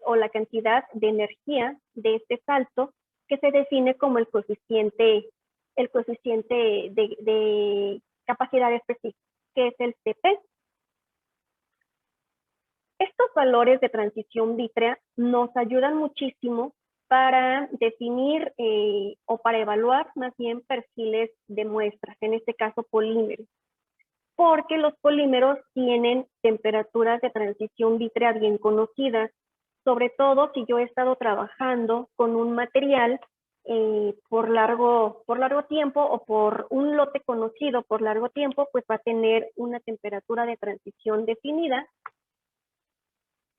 o la cantidad de energía de este salto, que se define como el coeficiente de capacidad específica, que es el CP. Estos valores de transición vítrea nos ayudan muchísimo para definir o para evaluar más bien perfiles de muestras, en este caso polímeros, porque los polímeros tienen temperaturas de transición vítrea bien conocidas, sobre todo si yo he estado trabajando con un material por largo tiempo o por un lote conocido por largo tiempo, pues va a tener una temperatura de transición definida.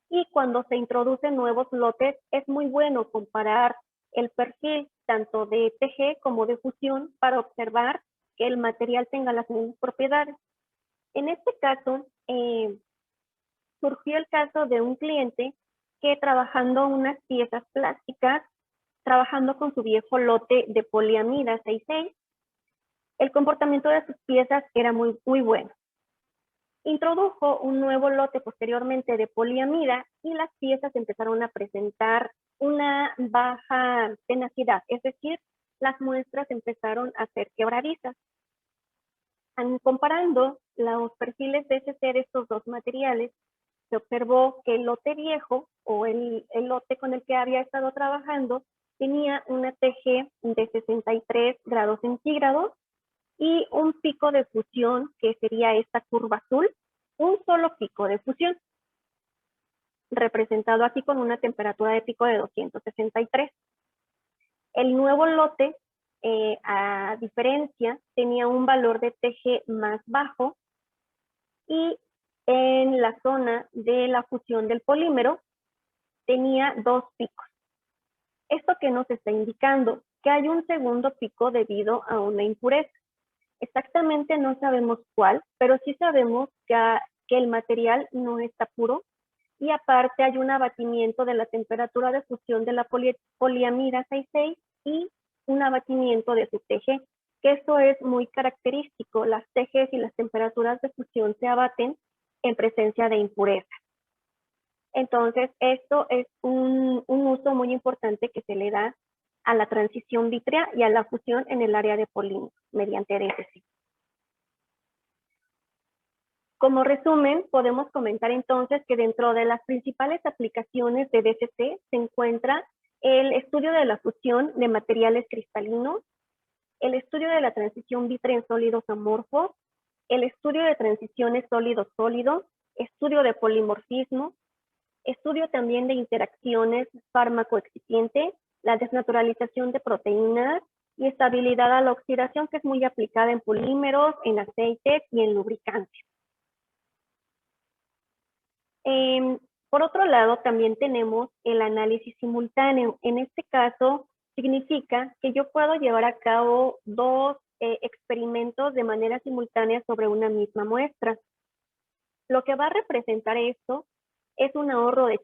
Y cuando se introducen nuevos lotes, es muy bueno comparar el perfil tanto de TG como de fusión para observar que el material tenga las mismas propiedades. En este caso, surgió el caso de un cliente que trabajando unas piezas plásticas, trabajando con su viejo lote de poliamida 6,6, el comportamiento de sus piezas era muy bueno. Introdujo un nuevo lote posteriormente de poliamida y las piezas empezaron a presentar una baja tenacidad, es decir, las muestras empezaron a ser quebradizas. Comparando los perfiles de DSC de estos dos materiales, se observó que el lote viejo o el lote con el que había estado trabajando tenía una TG de 63 grados centígrados y un pico de fusión, que sería esta curva azul, un solo pico de fusión, representado aquí con una temperatura de pico de 263. El nuevo lote, a diferencia, tenía un valor de TG más bajo y en la zona de la fusión del polímero tenía 2 picos. ¿Esto qué nos está indicando? Que hay un segundo pico debido a una impureza. Exactamente no sabemos cuál, pero sí sabemos que el material no está puro y aparte hay un abatimiento de la temperatura de fusión de la poliamida 66 y un abatimiento de su TG, que eso es muy característico. Las TGs y las temperaturas de fusión se abaten en presencia de impurezas. Entonces, esto es un uso muy importante que se le da a la transición vítrea y a la fusión en el área de polímeros mediante DSC. Como resumen, podemos comentar entonces que dentro de las principales aplicaciones de DSC se encuentra el estudio de la fusión de materiales cristalinos, el estudio de la transición vítrea en sólidos amorfos, el estudio de transiciones sólido-sólido, estudio de polimorfismo, estudio también de interacciones fármaco-excipiente, la desnaturalización de proteínas y estabilidad a la oxidación, que es muy aplicada en polímeros, en aceites y en lubricantes. Por otro lado, también tenemos el análisis simultáneo. En este caso, significa que yo puedo llevar a cabo dos experimentos de manera simultánea sobre una misma muestra. Lo que va a representar esto es un ahorro de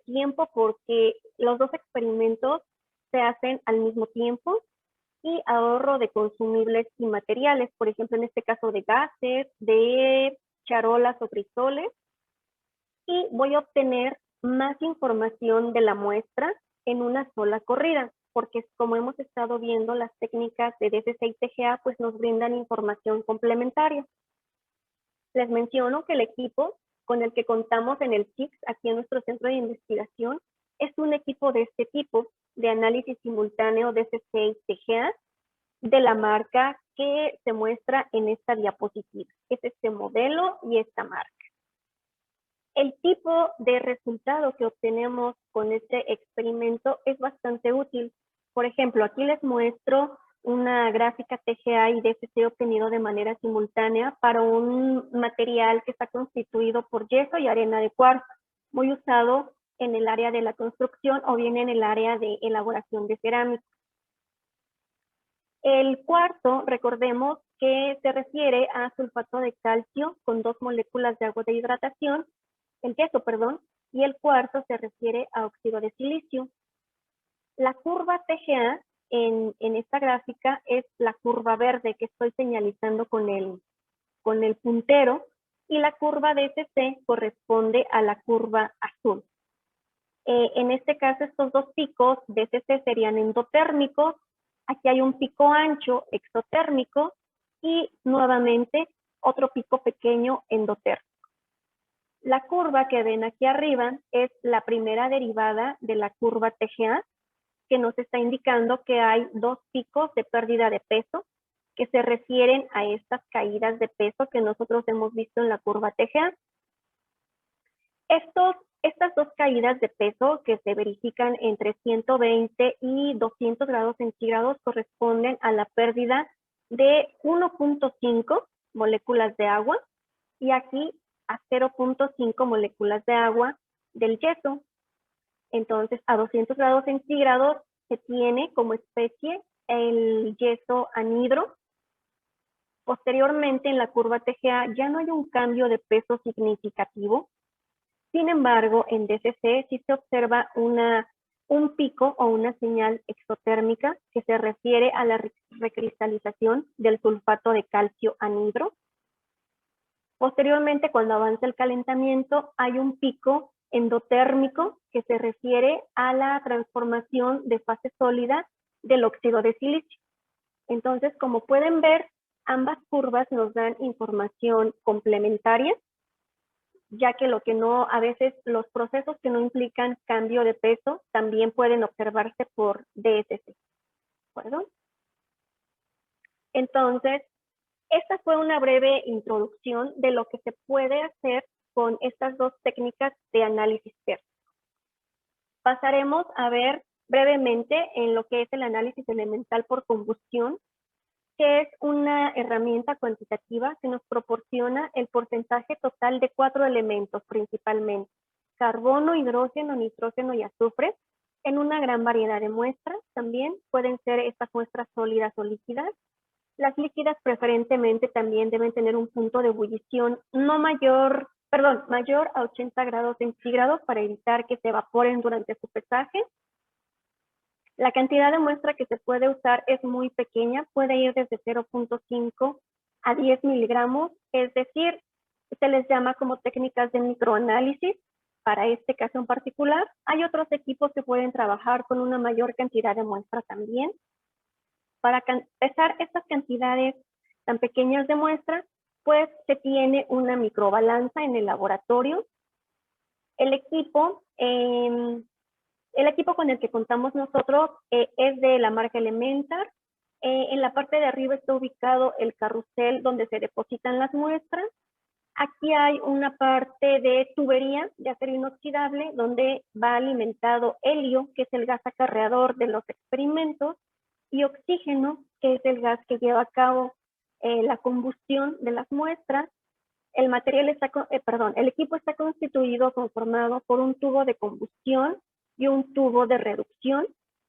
tiempo porque los dos experimentos se hacen al mismo tiempo, y ahorro de consumibles y materiales, por ejemplo, en este caso de gases, de charolas o crisoles, y voy a obtener más información de la muestra en una sola corrida, porque como hemos estado viendo, las técnicas de DSC y TGA pues nos brindan información complementaria. Les menciono que el equipo con el que contamos en el CICS, aquí en nuestro centro de investigación, es un equipo de este tipo, de análisis simultáneo DSC y TGA, de la marca que se muestra en esta diapositiva. Es este modelo y esta marca. El tipo de resultado que obtenemos con este experimento es bastante útil. Por ejemplo, aquí les muestro una gráfica TGA y DSC obtenido de manera simultánea para un material que está constituido por yeso y arena de cuarzo, muy usado en el área de la construcción o bien en el área de elaboración de cerámica. El cuarzo, recordemos que se refiere a sulfato de calcio con 2 moléculas de agua de hidratación, el yeso, perdón, y el cuarzo se refiere a óxido de silicio. La curva TGA en esta gráfica es la curva verde que estoy señalizando con el puntero, y la curva DSC corresponde a la curva azul. En este caso, estos dos picos DSC serían endotérmicos. Aquí hay un pico ancho exotérmico y nuevamente otro pico pequeño endotérmico. La curva que ven aquí arriba es la primera derivada de la curva TGA, que nos está indicando que hay dos picos de pérdida de peso que se refieren a estas caídas de peso que nosotros hemos visto en la curva TGA. Estas dos caídas de peso que se verifican entre 120 y 200 grados centígrados corresponden a la pérdida de 1.5 moléculas de agua y aquí a 0.5 moléculas de agua del yeso. Entonces, a 200 grados centígrados se tiene como especie el yeso anhidro. Posteriormente, en la curva TGA ya no hay un cambio de peso significativo. Sin embargo, en DSC sí se observa un pico o una señal exotérmica que se refiere a la recristalización del sulfato de calcio anhidro. Posteriormente, cuando avanza el calentamiento, hay un pico endotérmico, que se refiere a la transformación de fase sólida del óxido de silicio. Entonces, como pueden ver, ambas curvas nos dan información complementaria, ya que a veces los procesos que no implican cambio de peso también pueden observarse por DSC. ¿De acuerdo? Entonces, esta fue una breve introducción de lo que se puede hacer con estas dos técnicas de análisis térmico. Pasaremos a ver brevemente en lo que es el análisis elemental por combustión, que es una herramienta cuantitativa que nos proporciona el porcentaje total de 4 elementos principalmente: carbono, hidrógeno, nitrógeno y azufre, en una gran variedad de muestras. También pueden ser estas muestras sólidas o líquidas. Las líquidas preferentemente también deben tener un punto de ebullición mayor a 80 grados centígrados para evitar que se evaporen durante su pesaje. La cantidad de muestra que se puede usar es muy pequeña, puede ir desde 0.5 a 10 miligramos, es decir, se les llama como técnicas de microanálisis para este caso en particular. Hay otros equipos que pueden trabajar con una mayor cantidad de muestra también. Para pesar estas cantidades tan pequeñas de muestras, pues se tiene una microbalanza en el laboratorio. El equipo con el que contamos nosotros es de la marca Elementar. En la parte de arriba está ubicado el carrusel donde se depositan las muestras. Aquí hay una parte de tubería de acero inoxidable donde va alimentado helio, que es el gas acarreador de los experimentos, y oxígeno, que es el gas que lleva a cabo la combustión de las muestras. El equipo está conformado por un tubo de combustión y un tubo de reducción.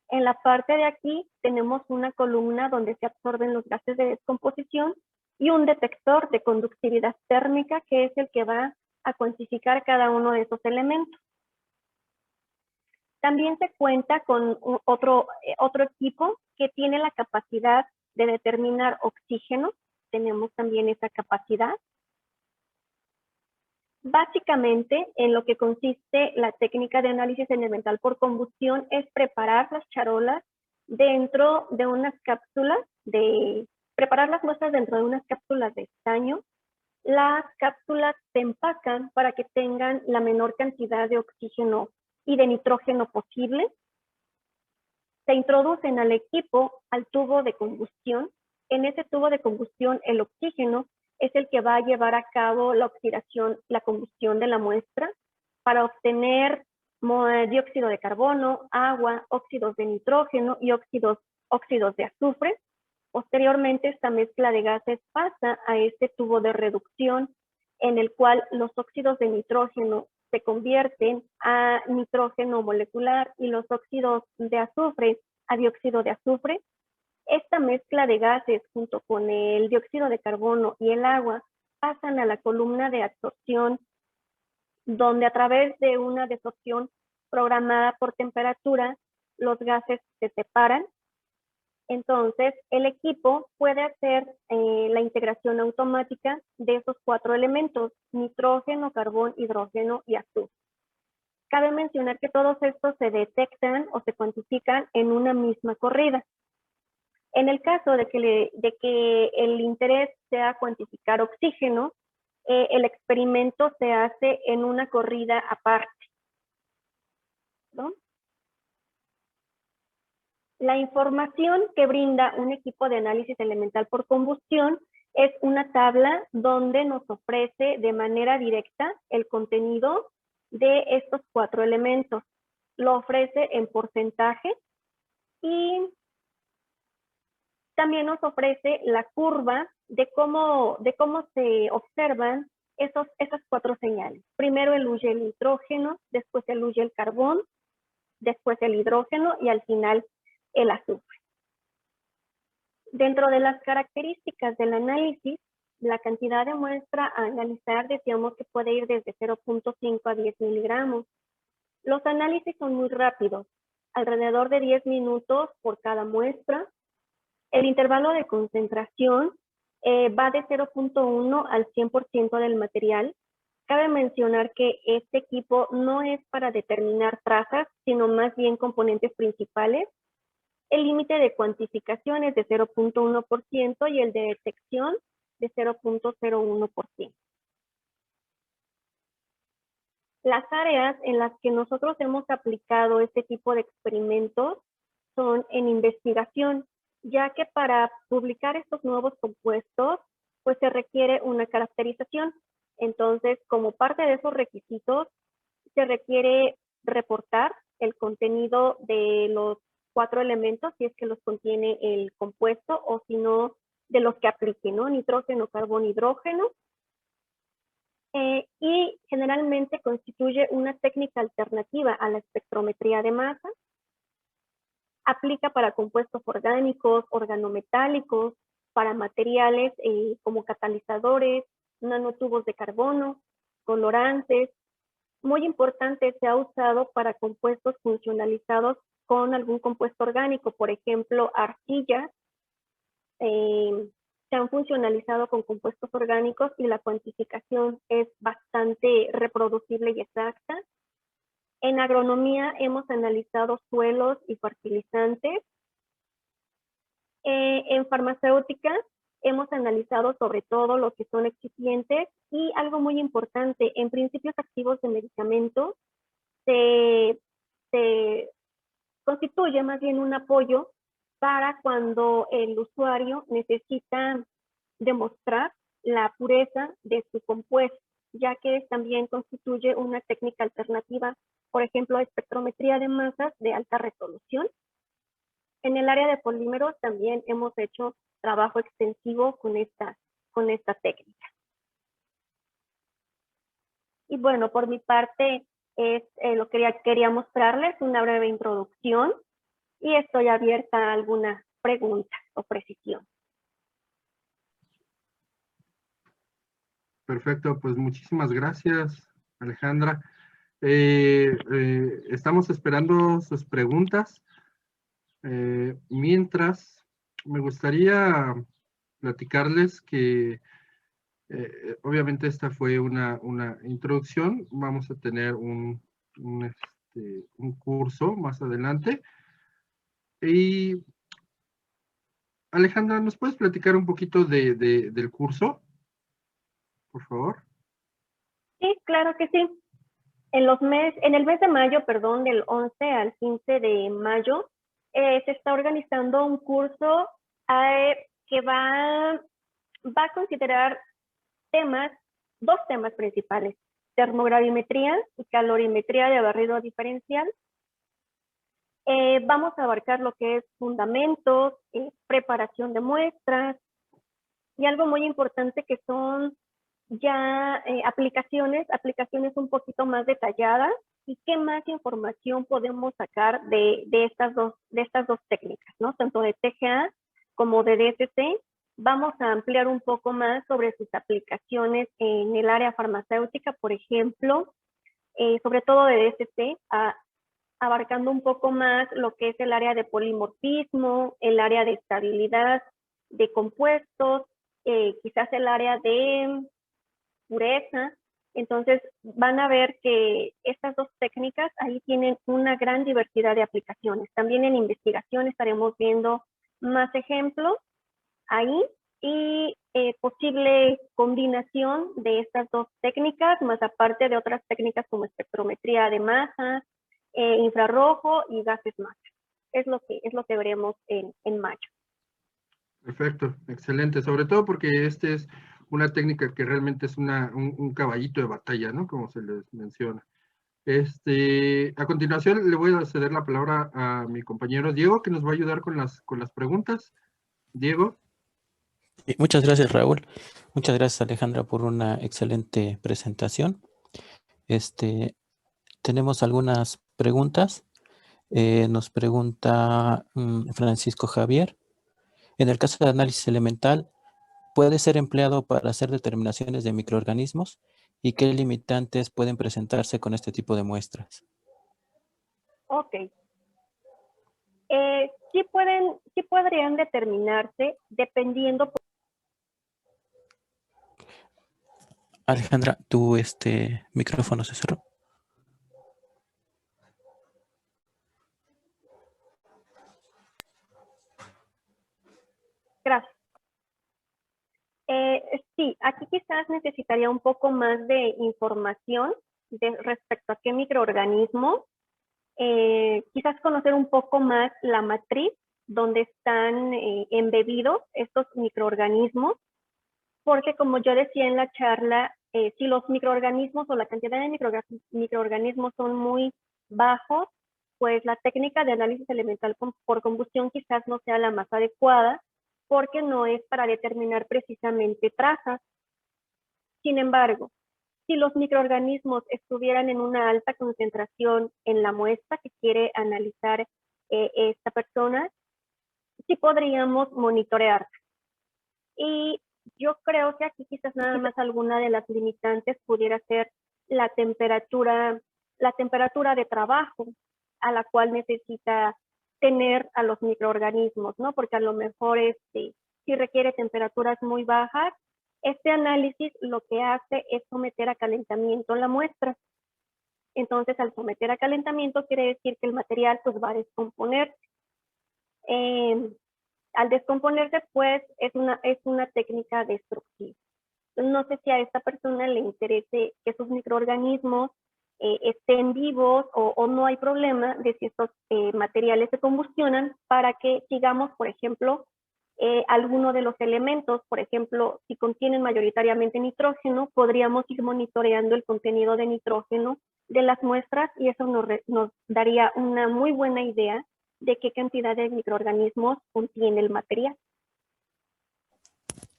En la parte de aquí tenemos una columna donde se absorben los gases de descomposición y un detector de conductividad térmica, que es el que va a cuantificar cada uno de esos elementos. También se cuenta con otro equipo que tiene la capacidad de determinar oxígeno. Tenemos también esa capacidad. Básicamente, en lo que consiste la técnica de análisis elemental por combustión es preparar las charolas dentro de unas cápsulas preparar las muestras dentro de unas cápsulas de estaño. Las cápsulas se empacan para que tengan la menor cantidad de oxígeno y de nitrógeno posible. Se introducen al equipo al tubo de combustión. En ese tubo de combustión, el oxígeno es el que va a llevar a cabo la combustión de la muestra para obtener dióxido de carbono, agua, óxidos de nitrógeno y óxidos de azufre. Posteriormente, esta mezcla de gases pasa a este tubo de reducción, en el cual los óxidos de nitrógeno se convierten a nitrógeno molecular y los óxidos de azufre a dióxido de azufre. Esta mezcla de gases junto con el dióxido de carbono y el agua pasan a la columna de absorción, donde a través de una desorción programada por temperatura, los gases se separan. Entonces, el equipo puede hacer la integración automática de esos 4 elementos: nitrógeno, carbón, hidrógeno y azufre. Cabe mencionar que todos estos se detectan o se cuantifican en una misma corrida. En el caso de que el interés sea cuantificar oxígeno, el experimento se hace en una corrida aparte, ¿no? La información que brinda un equipo de análisis elemental por combustión es una tabla donde nos ofrece de manera directa el contenido de estos 4 elementos. Lo ofrece en porcentaje y también nos ofrece la curva de cómo se observan esas 4 señales. Primero eluye el nitrógeno, después eluye el carbón, después el hidrógeno y al final el azufre. Dentro de las características del análisis, la cantidad de muestra a analizar decíamos que puede ir desde 0.5 a 10 miligramos. Los análisis son muy rápidos, alrededor de 10 minutos por cada muestra. El intervalo de concentración va de 0.1 al 100% del material. Cabe mencionar que este equipo no es para determinar trazas, sino más bien componentes principales. El límite de cuantificación es de 0.1% y el de detección de 0.01%. Las áreas en las que nosotros hemos aplicado este tipo de experimentos son en investigación, ya que para publicar estos nuevos compuestos, pues se requiere una caracterización. Entonces, como parte de esos requisitos, se requiere reportar el contenido de los 4 elementos, si es que los contiene el compuesto, o si no, de los que aplique, ¿no? Nitrógeno, carbono, hidrógeno. Y generalmente constituye una técnica alternativa a la espectrometría de masa. Aplica para compuestos orgánicos, organometálicos, para materiales como catalizadores, nanotubos de carbono, colorantes. Muy importante, se ha usado para compuestos funcionalizados con algún compuesto orgánico, por ejemplo, arcillas. Se han funcionalizado con compuestos orgánicos y la cuantificación es bastante reproducible y exacta. En agronomía hemos analizado suelos y fertilizantes. En farmacéutica hemos analizado sobre todo lo que son excipientes y algo muy importante, en principios activos de medicamentos se constituye más bien un apoyo para cuando el usuario necesita demostrar la pureza de su compuesto, ya que también constituye una técnica alternativa, por ejemplo, espectrometría de masas de alta resolución. En el área de polímeros también hemos hecho trabajo extensivo con esta técnica. Y bueno, por mi parte es lo que quería mostrarles, una breve introducción, y estoy abierta a alguna pregunta o precisión. Perfecto, pues muchísimas gracias, Alejandra. Estamos esperando sus preguntas. Mientras, me gustaría platicarles que obviamente esta fue una introducción. Vamos a tener un curso más adelante. Y Alejandra, ¿nos puedes platicar un poquito del curso, por favor? Sí, claro que sí. En el mes de mayo, perdón, del 11 al 15 de mayo, se está organizando un curso que va a considerar dos temas principales: termogravimetría y calorimetría de barrido diferencial. Vamos a abarcar lo que es fundamentos, preparación de muestras y algo muy importante que son ya aplicaciones un poquito más detalladas y qué más información podemos sacar de estas dos técnicas, ¿no? Tanto de TGA como de DSC. Vamos a ampliar un poco más sobre sus aplicaciones en el área farmacéutica, por ejemplo, sobre todo de DSC, abarcando un poco más lo que es el área de polimorfismo, el área de estabilidad de compuestos, quizás el área de pureza. Entonces van a ver que estas dos técnicas ahí tienen una gran diversidad de aplicaciones. También en investigación estaremos viendo más ejemplos ahí y posible combinación de estas dos técnicas, más aparte de otras técnicas como espectrometría de masas, infrarrojo y gases masa. Es lo que veremos en mayo. Perfecto, excelente. Sobre todo porque este es una técnica que realmente es un caballito de batalla, ¿no? Como se les menciona. A continuación le voy a ceder la palabra a mi compañero Diego, que nos va a ayudar con las preguntas. Diego. Muchas gracias, Raúl. Muchas gracias, Alejandra, por una excelente presentación. Tenemos algunas preguntas. Nos pregunta Francisco Javier. En el caso de análisis elemental, ¿puede ser empleado para hacer determinaciones de microorganismos? ¿Y qué limitantes pueden presentarse con este tipo de muestras? Ok. Sí podrían determinarse dependiendo. Alejandra, tu micrófono se cerró. Gracias. Sí, aquí quizás necesitaría un poco más de información respecto a qué microorganismo, quizás conocer un poco más la matriz donde están embebidos estos microorganismos, porque como yo decía en la charla, si los microorganismos o la cantidad de microorganismos son muy bajos, pues la técnica de análisis elemental por combustión quizás no sea la más adecuada, porque no es para determinar precisamente trazas. Sin embargo, si los microorganismos estuvieran en una alta concentración en la muestra que quiere analizar esta persona, sí podríamos monitorear. Y yo creo que aquí quizás nada más alguna de las limitantes pudiera ser la temperatura de trabajo a la cual necesita tener a los microorganismos, ¿no? Porque a lo mejor si requiere temperaturas muy bajas, este análisis lo que hace es someter a calentamiento la muestra. Entonces, al someter a calentamiento quiere decir que el material pues va a descomponerse. Al descomponerse, pues, es una técnica destructiva. Entonces, no sé si a esta persona le interese que sus microorganismos estén vivos o no hay problema de si estos materiales se combustionan para que sigamos, por ejemplo, alguno de los elementos, por ejemplo, si contienen mayoritariamente nitrógeno, podríamos ir monitoreando el contenido de nitrógeno de las muestras y eso nos daría una muy buena idea de qué cantidad de microorganismos contiene el material.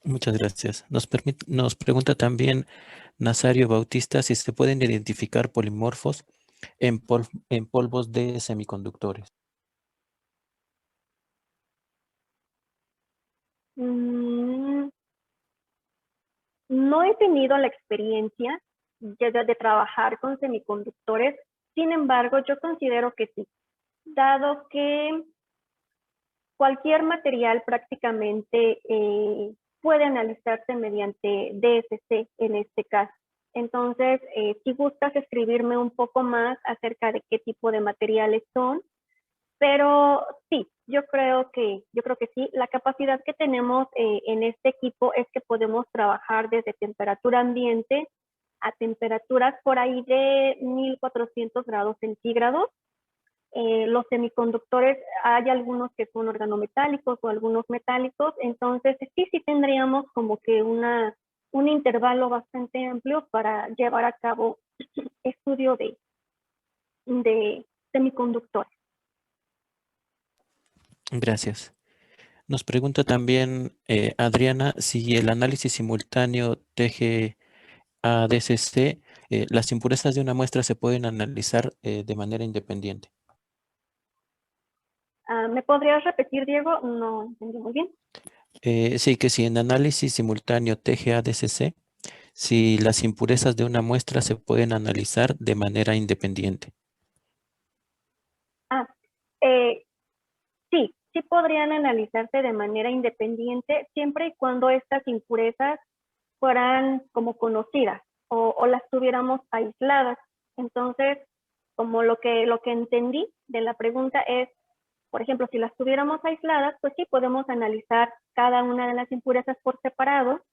Muchas gracias. Nos pregunta también Nazario Bautista si se pueden identificar polimorfos en polvos de semiconductores. No he tenido la experiencia de trabajar con semiconductores, sin embargo, yo considero que sí, dado que cualquier material prácticamente puede analizarse mediante DSC en este caso. Entonces, si gustas escribirme un poco más acerca de qué tipo de materiales son, pero sí, yo creo que sí. La capacidad que tenemos en este equipo es que podemos trabajar desde temperatura ambiente a temperaturas por ahí de 1400 grados centígrados. Los semiconductores, hay algunos que son organometálicos o algunos metálicos, entonces sí tendríamos como que un intervalo bastante amplio para llevar a cabo estudio de semiconductores. Gracias. Nos pregunta también Adriana si el análisis simultáneo TGA-DCC, las impurezas de una muestra se pueden analizar de manera independiente. ¿Me podrías repetir, Diego? No entendí muy bien. Sí, que si en análisis simultáneo TGA-DCC, si las impurezas de una muestra se pueden analizar de manera independiente. Sí podrían analizarse de manera independiente siempre y cuando estas impurezas fueran como conocidas o las tuviéramos aisladas. Entonces, como lo que entendí de la pregunta es, por ejemplo, si las tuviéramos aisladas, pues sí podemos analizar cada una de las impurezas por separado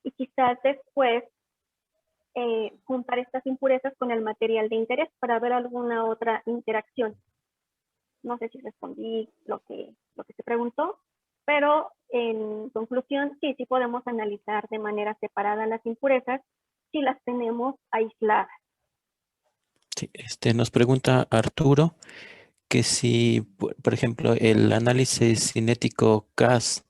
y quizás después juntar estas impurezas con el material de interés para ver alguna otra interacción. No sé si respondí lo que se preguntó, pero en conclusión, sí podemos analizar de manera separada las impurezas si las tenemos aisladas. Sí, nos pregunta Arturo que si, por ejemplo, el análisis cinético CAS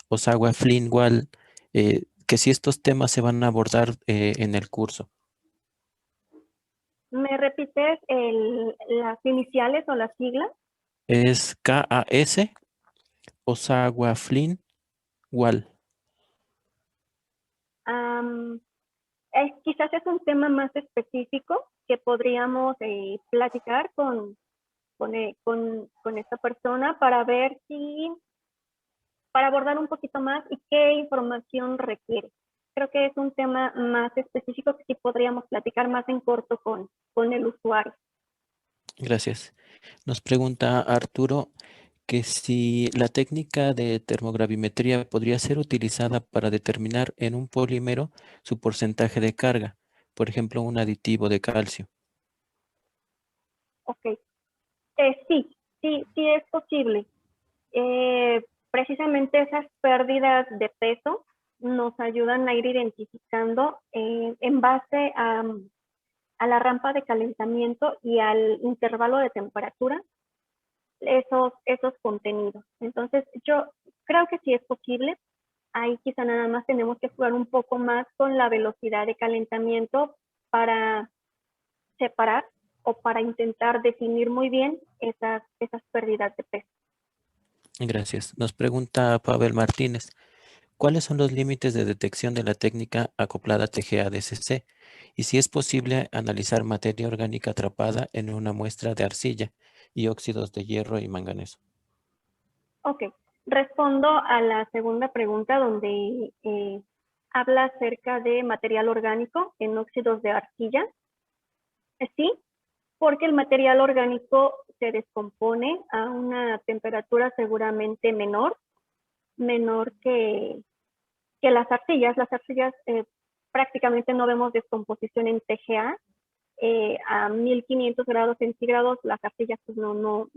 o SAGA-FLIN-WAL, que si estos temas se van a abordar en el curso. ¿Me repites las iniciales o las siglas? Es KAS o SAGA-FLIN-WAL. Quizás es un tema más específico que podríamos platicar con esta persona para ver para abordar un poquito más y qué información requiere. creo que es un tema más específico que sí podríamos platicar más en corto con el usuario. Gracias. Nos pregunta Arturo que si la técnica de termogravimetría podría ser utilizada para determinar en un polímero su porcentaje de carga, por ejemplo, un aditivo de calcio. Ok. Sí es posible. Precisamente esas pérdidas de peso nos ayudan a ir identificando en base a la rampa de calentamiento y al intervalo de temperatura esos contenidos. Entonces, yo creo que sí es posible. Ahí quizá nada más tenemos que jugar un poco más con la velocidad de calentamiento para separar o para intentar definir muy bien esas pérdidas de peso. Gracias. Nos pregunta Pavel Martínez, ¿cuáles son los límites de detección de la técnica acoplada TGA-DCC? Y si es posible analizar materia orgánica atrapada en una muestra de arcilla y óxidos de hierro y manganeso. Ok, respondo a la segunda pregunta donde habla acerca de material orgánico en óxidos de arcilla. Sí, porque el material orgánico se descompone a una temperatura seguramente menor que las arcillas. Las arcillas prácticamente no vemos descomposición en TGA. A 1500 grados centígrados las arcillas pues, no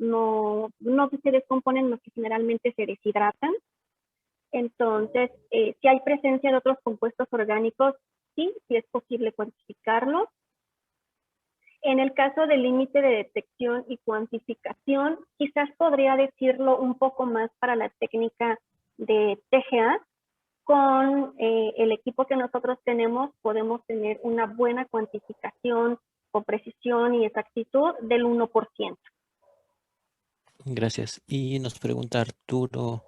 se descomponen, más que generalmente se deshidratan. Entonces, si hay presencia de otros compuestos orgánicos, sí es posible cuantificarlos. En el caso del límite de detección y cuantificación, quizás podría decirlo un poco más para la técnica de TGA. Con el equipo que nosotros tenemos, podemos tener una buena cuantificación con precisión y exactitud del 1%. Gracias. Y nos pregunta Arturo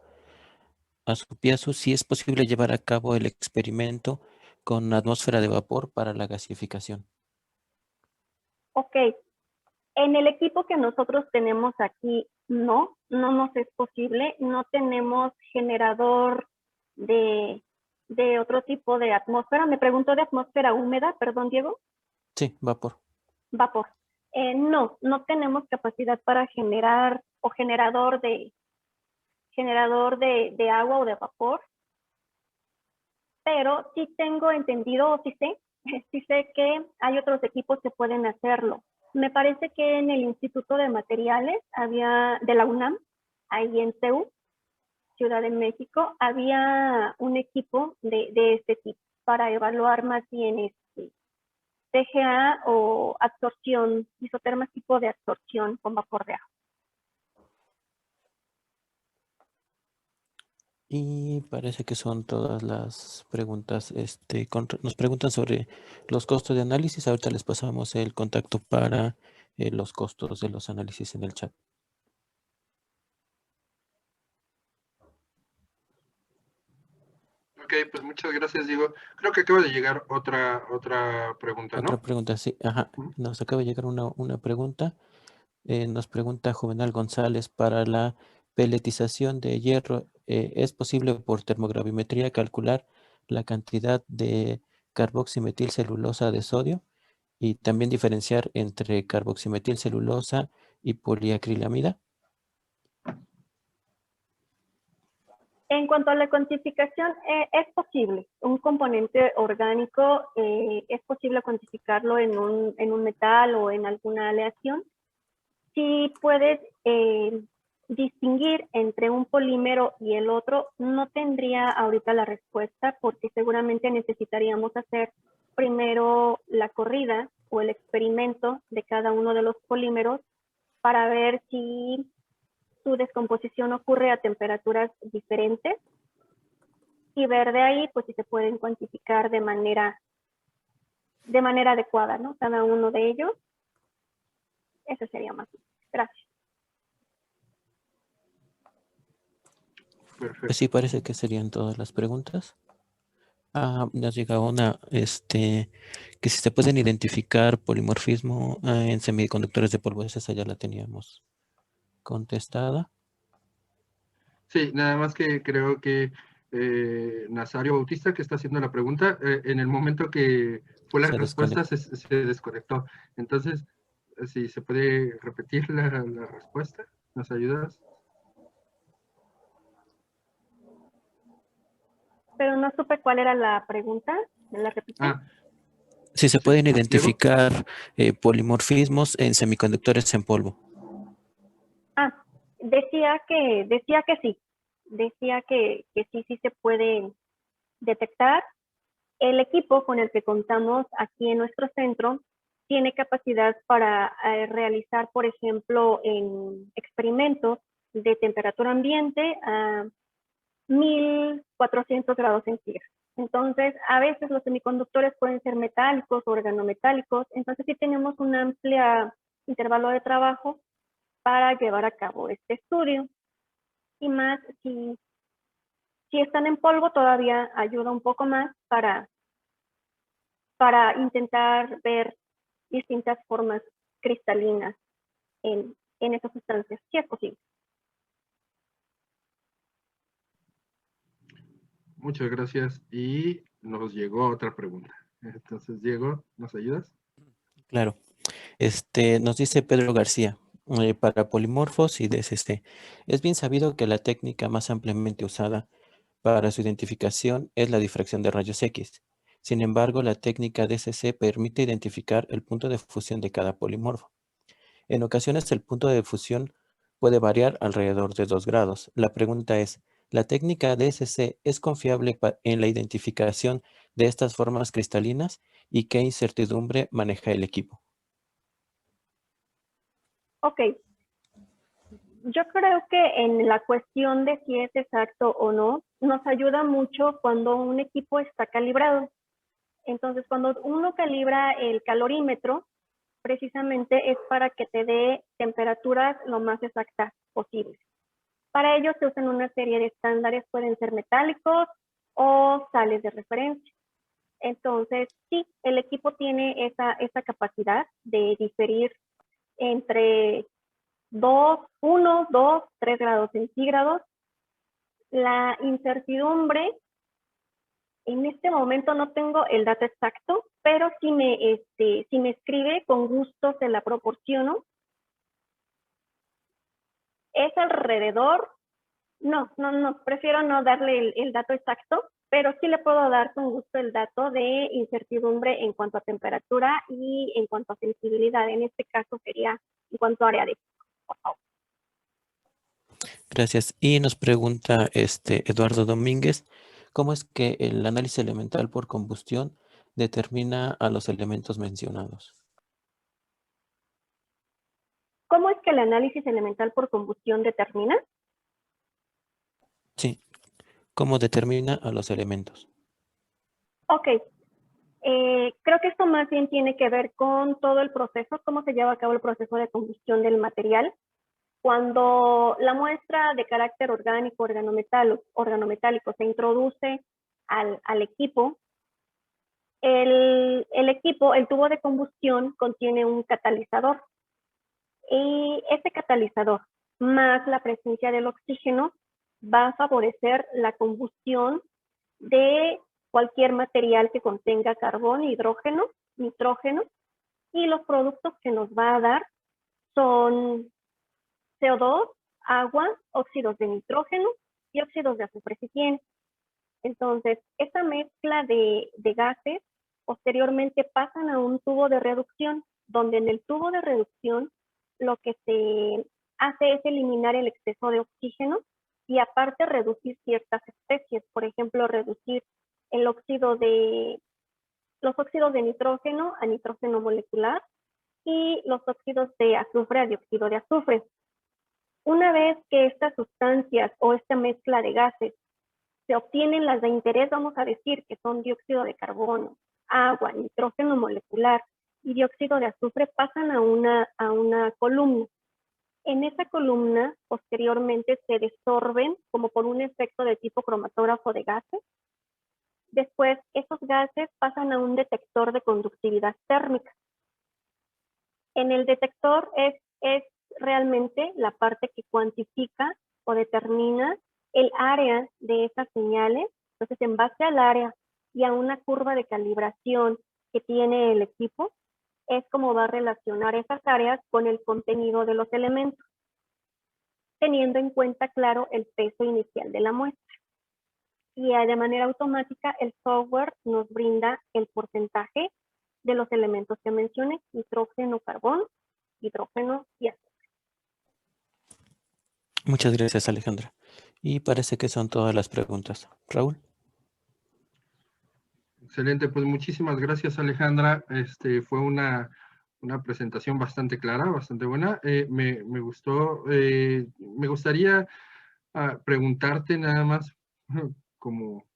Azupiazu si es posible llevar a cabo el experimento con atmósfera de vapor para la gasificación. Ok. En el equipo que nosotros tenemos aquí, no nos es posible. No tenemos generador de otro tipo de atmósfera. Me preguntó de atmósfera húmeda, perdón, Diego. Sí, vapor. Vapor. No tenemos capacidad para generar o generador de agua o de vapor, pero sí tengo entendido, o sí sé que hay otros equipos que pueden hacerlo. Me parece que en el Instituto de Materiales de la UNAM, ahí en CEU, Ciudad de México, había un equipo de este tipo para evaluar más bien TGA o absorción, isotermas tipo de absorción con vapor de agua. Y parece que son todas las preguntas. Nos preguntan sobre los costos de análisis. Ahorita les pasamos el contacto para los costos de los análisis en el chat. Ok, pues muchas gracias, Diego. Creo que acaba de llegar otra pregunta, ¿no? Otra pregunta, sí. Ajá. Nos acaba de llegar una pregunta. Nos pregunta Juvenal González, para la peletización de hierro, ¿es posible por termogravimetría calcular la cantidad de carboximetilcelulosa de sodio y también diferenciar entre carboximetilcelulosa y poliacrilamida? En cuanto a la cuantificación, es posible. Un componente orgánico es posible cuantificarlo en un metal o en alguna aleación. Si puedes distinguir entre un polímero y el otro, no tendría ahorita la respuesta porque seguramente necesitaríamos hacer primero la corrida o el experimento de cada uno de los polímeros para ver si su descomposición ocurre a temperaturas diferentes y ver de ahí pues si se pueden cuantificar de manera adecuada, ¿no? Cada uno de ellos. Eso sería más. Gracias. Perfecto. Pues sí, parece que serían todas las preguntas. Nos llega una, que si se pueden identificar polimorfismo en semiconductores de polvo, esa ya la teníamos contestada. Sí, nada más que creo que Nazario Bautista, que está haciendo la pregunta. En el momento que fue la respuesta, se desconectó. Entonces, si se puede repetir la respuesta, ¿nos ayudas? Pero no supe cuál era la pregunta. ¿Me la repiten? Si se pueden identificar polimorfismos en semiconductores en polvo. Decía que sí. Decía que sí se puede detectar. El equipo con el que contamos aquí en nuestro centro tiene capacidad para realizar, por ejemplo, en experimentos de temperatura ambiente a 1400 grados centígrados. Entonces, a veces los semiconductores pueden ser metálicos o organometálicos. Entonces, sí tenemos un amplio intervalo de trabajo para llevar a cabo este estudio. Y más, si están en polvo, todavía ayuda un poco más para intentar ver distintas formas cristalinas en esas sustancias, si es posible. Muchas gracias. Y nos llegó otra pregunta. Entonces, Diego, ¿nos ayudas? Claro. Nos dice Pedro García, para polimorfos y DSC, es bien sabido que la técnica más ampliamente usada para su identificación es la difracción de rayos X. Sin embargo, la técnica DSC permite identificar el punto de fusión de cada polimorfo. En ocasiones, el punto de fusión puede variar alrededor de 2 grados. La pregunta es, ¿la técnica DSC es confiable en la identificación de estas formas cristalinas y qué incertidumbre maneja el equipo? Ok. Yo creo que en la cuestión de si es exacto o no, nos ayuda mucho cuando un equipo está calibrado. Entonces, cuando uno calibra el calorímetro, precisamente es para que te dé temperaturas lo más exactas posibles. Para ello se usan una serie de estándares, pueden ser metálicos o sales de referencia. Entonces, sí, el equipo tiene esa capacidad de diferir entre 1, 2, 3 grados centígrados. La incertidumbre, en este momento no tengo el dato exacto, pero si me escribe, con gusto se la proporciono. Es alrededor, no, prefiero no darle el dato exacto, pero sí le puedo dar con gusto el dato de incertidumbre en cuanto a temperatura y en cuanto a sensibilidad. En este caso sería en cuanto a área de... Por favor. Gracias. Y nos pregunta Eduardo Domínguez, ¿cómo es que el análisis elemental por combustión determina a los elementos mencionados? ¿Cómo es que el análisis elemental por combustión determina? Sí, ¿cómo determina a los elementos? Ok. Creo que esto más bien tiene que ver con todo el proceso, cómo se lleva a cabo el proceso de combustión del material. Cuando la muestra de carácter orgánico, organometálico se introduce al equipo, el equipo, el tubo de combustión contiene un catalizador. Y ese catalizador, más la presencia del oxígeno, va a favorecer la combustión de cualquier material que contenga carbón, hidrógeno, nitrógeno, y los productos que nos va a dar son CO2, agua, óxidos de nitrógeno y óxidos de azufre si tiene. Entonces, esa mezcla de gases posteriormente pasan a un tubo de reducción, donde en el tubo de reducción lo que se hace es eliminar el exceso de oxígeno y aparte reducir ciertas especies, por ejemplo, reducir los óxidos de nitrógeno a nitrógeno molecular y los óxidos de azufre a dióxido de azufre. Una vez que estas sustancias o esta mezcla de gases se obtienen las de interés, vamos a decir que son dióxido de carbono, agua, nitrógeno molecular y dióxido de azufre, pasan a una columna. En esa columna, posteriormente, se desorben como por un efecto de tipo cromatógrafo de gases. Después, esos gases pasan a un detector de conductividad térmica. En el detector es realmente la parte que cuantifica o determina el área de estas señales. Entonces, en base al área y a una curva de calibración que tiene el equipo, es como va a relacionar esas áreas con el contenido de los elementos, teniendo en cuenta, claro, el peso inicial de la muestra. Y de manera automática el software nos brinda el porcentaje de los elementos que mencioné: nitrógeno, carbón, hidrógeno y azufre. Muchas gracias, Alejandra. Y parece que son todas las preguntas. Raúl. Excelente, pues muchísimas gracias, Alejandra. Fue una presentación bastante clara, bastante buena. Me gustó. Me gustaría preguntarte nada más, como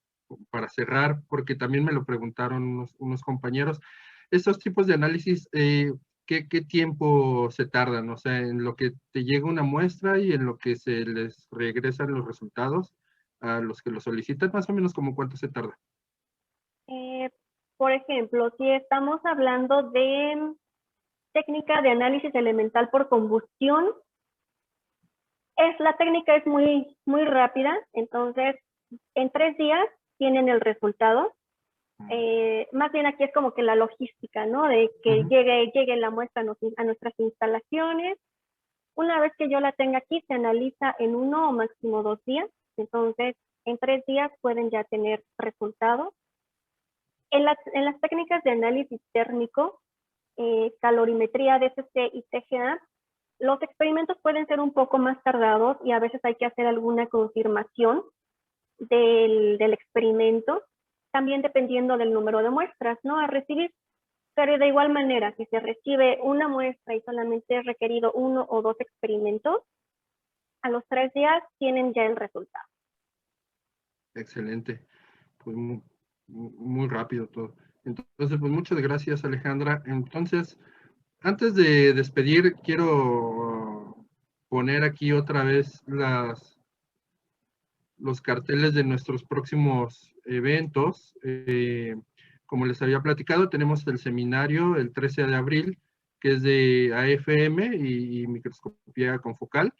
para cerrar, porque también me lo preguntaron unos compañeros. Estos tipos de análisis, ¿qué tiempo se tardan? O sea, en lo que te llega una muestra y en lo que se les regresan los resultados a los que lo solicitan, más o menos, ¿como cuánto se tarda? Por ejemplo, si estamos hablando de técnica de análisis elemental por combustión, la técnica es muy rápida. Entonces, en 3 días tienen el resultado. Más bien aquí es como que la logística, ¿no? De que llegue la muestra a nuestras instalaciones. Una vez que yo la tenga aquí, se analiza en 1 o máximo 2 días. Entonces, en 3 días pueden ya tener resultados. En las técnicas de análisis térmico, calorimetría, DCC y TGA, los experimentos pueden ser un poco más tardados y a veces hay que hacer alguna confirmación del experimento, también dependiendo del número de muestras, ¿no?, a recibir. Pero de igual manera, si se recibe una muestra y solamente es requerido 1 o 2 experimentos, a los 3 días tienen ya el resultado. Excelente. Pues muy rápido todo. Entonces, pues muchas gracias, Alejandra. Entonces, antes de despedir, quiero poner aquí otra vez los carteles de nuestros próximos eventos. Como les había platicado, tenemos el seminario el 13 de abril, que es de AFM y microscopía confocal.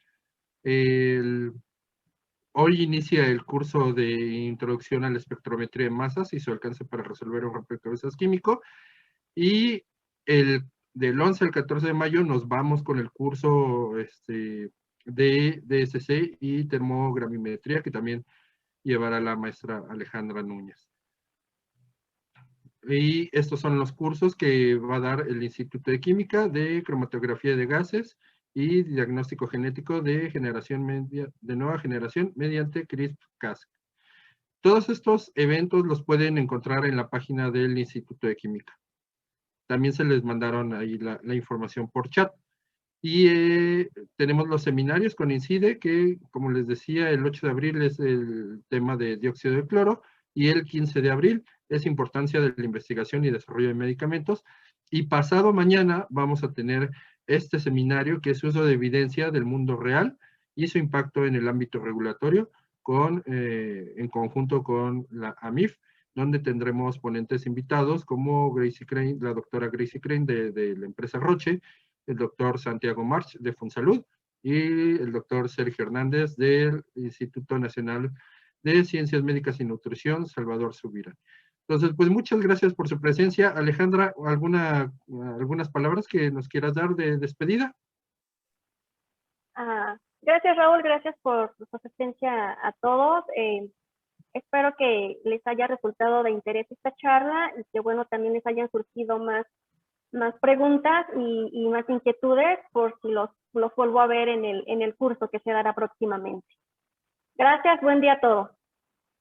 Hoy inicia el curso de introducción a la espectrometría de masas y su alcance para resolver un rompecabezas químico. Y del 11 al 14 de mayo nos vamos con el curso de DSC y termogravimetría, que también llevará la maestra Alejandra Núñez. Y estos son los cursos que va a dar el Instituto de Química de cromatografía de gases y diagnóstico genético de nueva generación mediante CRISPR-Cas. Todos estos eventos los pueden encontrar en la página del Instituto de Química. También se les mandaron ahí la información por chat. Y tenemos los seminarios con INCIDE, que, como les decía, el 8 de abril es el tema de dióxido de cloro, y el 15 de abril es importancia de la investigación y desarrollo de medicamentos. Y pasado mañana vamos a tener este seminario, que es uso de evidencia del mundo real y su impacto en el ámbito regulatorio, en conjunto con la AMIF, donde tendremos ponentes invitados como Gracie Crane, la doctora Gracie Crane de la empresa Roche, el doctor Santiago March de Fonsalud y el doctor Sergio Hernández del Instituto Nacional de Ciencias Médicas y Nutrición, Salvador Subirán. Entonces, pues muchas gracias por su presencia. Alejandra, ¿algunas palabras que nos quieras dar de despedida? Gracias, Raúl, gracias por su asistencia a todos. Espero que les haya resultado de interés esta charla y que, bueno, también les hayan surgido más preguntas y más inquietudes por si los vuelvo a ver en el curso que se dará próximamente. Gracias, buen día a todos.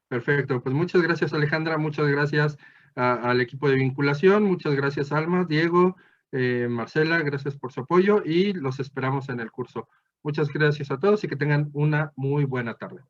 Perfecto, pues muchas gracias, Alejandra, muchas gracias al equipo de vinculación, muchas gracias, Alma, Diego, Marcela, gracias por su apoyo y los esperamos en el curso. Muchas gracias a todos y que tengan una muy buena tarde.